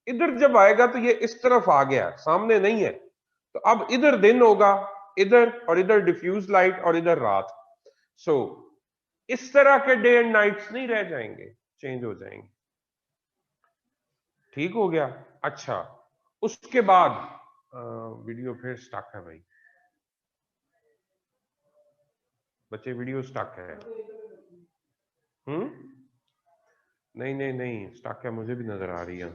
इधर जब आएगा तो ये इस तरफ आ गया, सामने नहीं है, तो अब इधर दिन होगा, इधर, और इधर डिफ्यूज लाइट, और इधर रात। सो इस तरह के डे एंड नाइट्स नहीं रह जाएंगे, चेंज हो जाएंगे। ठीक हो गया। अच्छा, उसके बाद वीडियो फिर स्टक है भाई, बच्चे वीडियो स्टक है। नहीं नहीं नहीं, स्टक है, मुझे भी नजर आ रही है।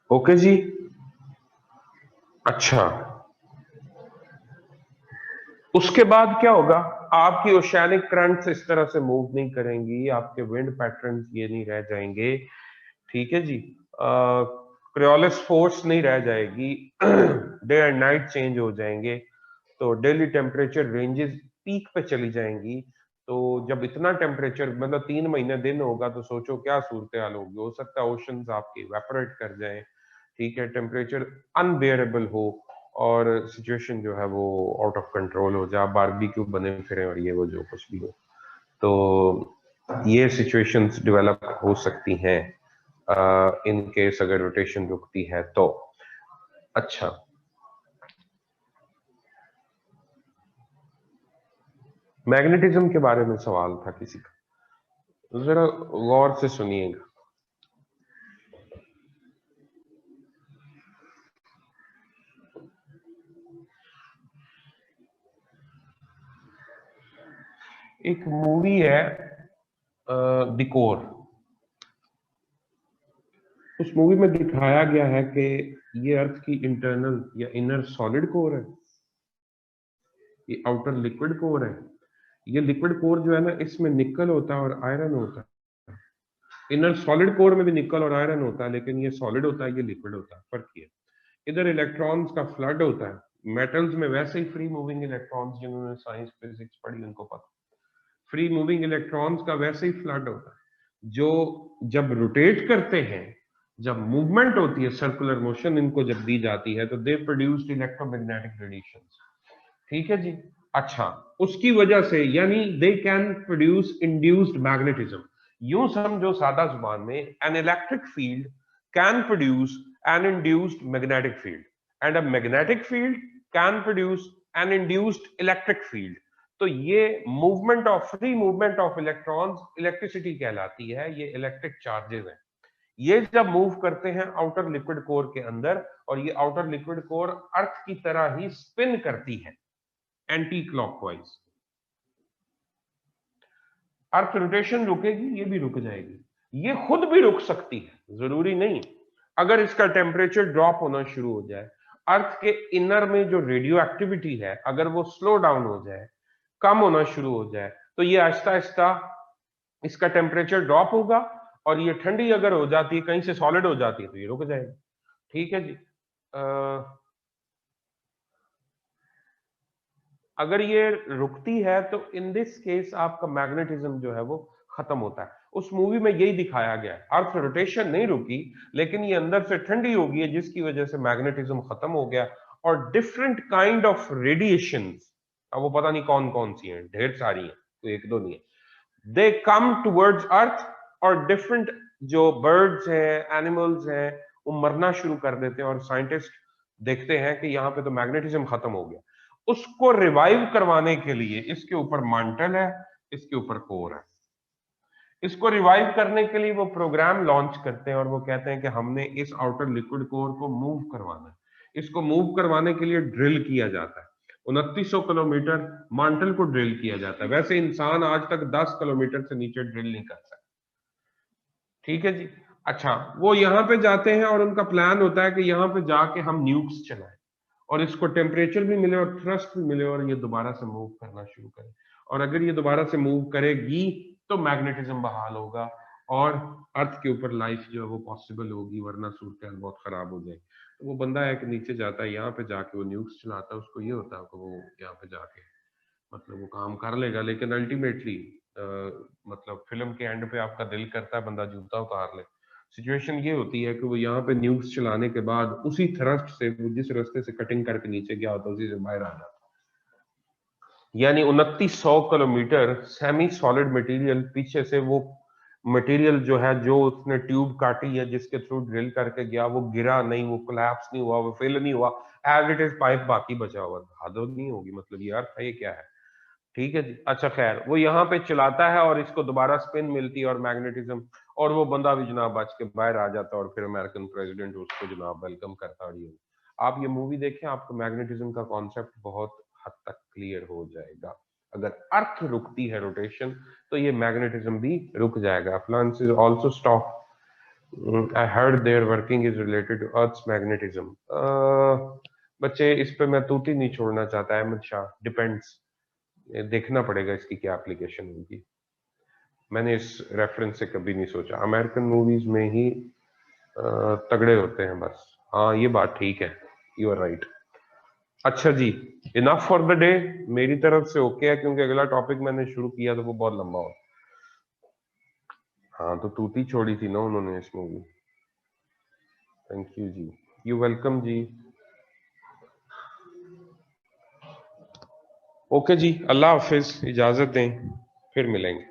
ओके जी। अच्छा, उसके बाद क्या होगा, आपकी ओशियानिक करंट्स इस तरह से मूव नहीं करेंगी, आपके विंड पैटर्न्स ये नहीं रह जाएंगे, ठीक है जी। क्रियोलिस फोर्स नहीं रह जाएगी, डे एंड नाइट चेंज हो जाएंगे, तो डेली टेम्परेचर रेंजेस पीक पे चली जाएंगी। तो जब इतना टेम्परेचर, मतलब 3 महीने दिन होगा, तो सोचो क्या सूरत हाल होगी, हो सकता है ओशंस आपके इवेपोरेट कर जाए, ठीक है, टेम्परेचर अनबेयरेबल हो, और सिचुएशन जो है वो आउट ऑफ कंट्रोल हो जाए, बारबेक्यू बने फिरे और ये वो जो कुछ भी हो। तो ये सिचुएशंस डेवलप हो सकती हैं इन केस अगर रोटेशन रुकती है तो। अच्छा, मैग्नेटिज्म के बारे में सवाल था किसी का, जरा गौर से सुनिएगा। एक मूवी है द कोर, उस मूवी में दिखाया गया है कि ये अर्थ की इंटरनल या इनर सॉलिड कोर है, ये आउटर लिक्विड कोर है। ये लिक्विड कोर जो है ना, इसमें निकल होता है और आयरन होता है। इनर सॉलिड कोर में भी निकल और आयरन होता है, लेकिन ये सॉलिड होता है, ये लिक्विड होता है, फर्क ये। इधर इलेक्ट्रॉन्स का फ्लड होता है, मेटल्स में वैसे ही फ्री मूविंग इलेक्ट्रॉन्स, जिन्होंने साइंस फिजिक्स पढ़ी उनको पता, फ्री मूविंग इलेक्ट्रॉन्स का वैसे ही फ्लड होता है, जो जब रोटेट करते हैं, जब मूवमेंट होती है, सर्कुलर मोशन इनको जब दी जाती है, तो दे प्रोड्यूस्ड इलेक्ट्रोमैग्नेटिक रेडिएशंस, ठीक है जी। अच्छा, उसकी वजह से, यानी they can produce induced magnetism. यूं समझो सादा जुबान में, an electric field can produce an induced magnetic field, and a magnetic field can produce an induced electric field. तो ये movement of, free movement of electrons electricity कहलाती है, ये इलेक्ट्रिक चार्जेस हैं। ये जब मूव करते हैं आउटर लिक्विड कोर के अंदर, और ये आउटर लिक्विड कोर अर्थ की तरह ही स्पिन करती है एंटी क्लॉकवाइज, अर्थ रोटेशन रुकेगी, ये भी रुक जाएगी, ये खुद भी रुक सकती है, जरूरी नहीं। अगर इसका टेम्परेचर ड्रॉप होना शुरू हो जाए, अर्थ के इनर में जो रेडियो एक्टिविटी है, अगर वो स्लो डाउन हो जाए, कम होना शुरू हो जाए, तो ये आहिस्ता आहिस्ता इसका टेम्परेचर ड्रॉप होगा, और ये ठंडी अगर हो जाती है, कहीं से सॉलिड हो जाती है, तो ये रुक जाएगी, ठीक है जी। अगर ये रुकती है तो इन दिस केस आपका मैग्नेटिज्म जो है वो खत्म होता है। उस मूवी में यही दिखाया गया है, अर्थ रोटेशन नहीं रुकी लेकिन ये अंदर से ठंडी हो गई है जिसकी वजह से मैग्नेटिज्म खत्म हो गया और डिफरेंट काइंड ऑफ रेडिएशंस, अब वो पता नहीं कौन कौन सी हैं, ढेर सारी हैं, तो एक दो नहीं है, दे कम टुवर्ड्स अर्थ और डिफरेंट जो बर्ड्स हैं एनिमल्स हैं वो मरना शुरू कर देते हैं और साइंटिस्ट देखते हैं कि यहाँ पे तो मैग्नेटिज्म खत्म हो गया। उसको रिवाइव करवाने के लिए इसके ऊपर mantle है, इसके ऊपर कोर है, इसको रिवाइव करने के लिए वो प्रोग्राम लॉन्च करते हैं और वो कहते हैं कि हमने इस आउटर लिक्विड कोर को मूव करवाना है। इसको मूव करवाने के लिए ड्रिल किया जाता है, 2900 किलोमीटर mantle को ड्रिल किया जाता है। वैसे इंसान आज तक 10 किलोमीटर से नीचे ड्रिल नहीं कर सकता, ठीक है जी। अच्छा, वो यहाँ पे जाते हैं और उनका प्लान होता है कि यहाँ पे जाके हम न्यूक्स चलाएं और इसको टेम्परेचर भी मिले और थ्रस्ट भी मिले और ये दोबारा से मूव करना शुरू करे, और अगर ये दोबारा से मूव करेगी तो मैग्नेटिज्म बहाल होगा और अर्थ के ऊपर लाइफ जो है वो पॉसिबल होगी, वरना सूरत बहुत खराब हो जाएगी। तो वो बंदा है कि नीचे जाता है, यहाँ पे जाके वो न्यूक्स चलाता है, उसको ये होता है कि वो यहाँ पे जाके मतलब वो काम कर लेगा, लेकिन अल्टीमेटली मतलब फिल्म के एंड पे आपका दिल करता है बंदा जूता उतार ले। सिचुएशन ये होती है कि वो यहाँ पे न्यूक्स चलाने के बाद उसी थ्रस्ट से वो जिस रास्ते से कटिंग करके नीचे गया होता है उसी से बाहर आ जाता है। यानी 2900 किलोमीटर सेमी सॉलिड मटेरियल पीछे से वो मटेरियल जो है जो उसने ट्यूब काटी है जिसके थ्रू ड्रिल करके गया वो गिरा नहीं, वो कोलैप्स नहीं हुआ, वो फेल नहीं हुआ, एज इट इज पाइप बाकी बचा हुआ, हद नहीं होगी मतलब यार ये क्या है, ठीक है जी। अच्छा खैर, वो यहाँ पे चलाता है और इसको दोबारा स्पिन मिलती है और मैग्नेटिज्म, और वो बंदा भी जनाब बच के बाहर आ जाता है और फिर अमेरिकन प्रेसिडेंट उसको जनाब वेलकम करता है। आप ये मूवी देखें, आपको मैग्नेटिज्म का कॉन्सेप्ट बहुत हद तक क्लियर हो जाएगा। अगर अर्थ रुकती है रोटेशन तो ये मैग्नेटिज्म भी रुक जाएगा। France is also stop, I heard their working is related to earth's magnetism. बच्चे इस पे मैं तूती नहीं छोड़ना चाहता है, अहमद शाह, डिपेंड्स, देखना पड़ेगा इसकी क्या एप्लीकेशन होगी। मैंने इस रेफरेंस से कभी नहीं सोचा, अमेरिकन मूवीज में ही तगड़े होते हैं बस। हाँ ये बात ठीक है, यू आर राइट। अच्छा जी, इनफ फॉर द डे मेरी तरफ से ओके है, क्योंकि अगला टॉपिक मैंने शुरू किया तो वो बहुत लंबा हो। हाँ तो तूती छोड़ी थी ना उन्होंने इस मूवी। थैंक यू जी, यू वेलकम जी। ओके जी, अल्लाह हाफिज, इजाजत दें, फिर मिलेंगे।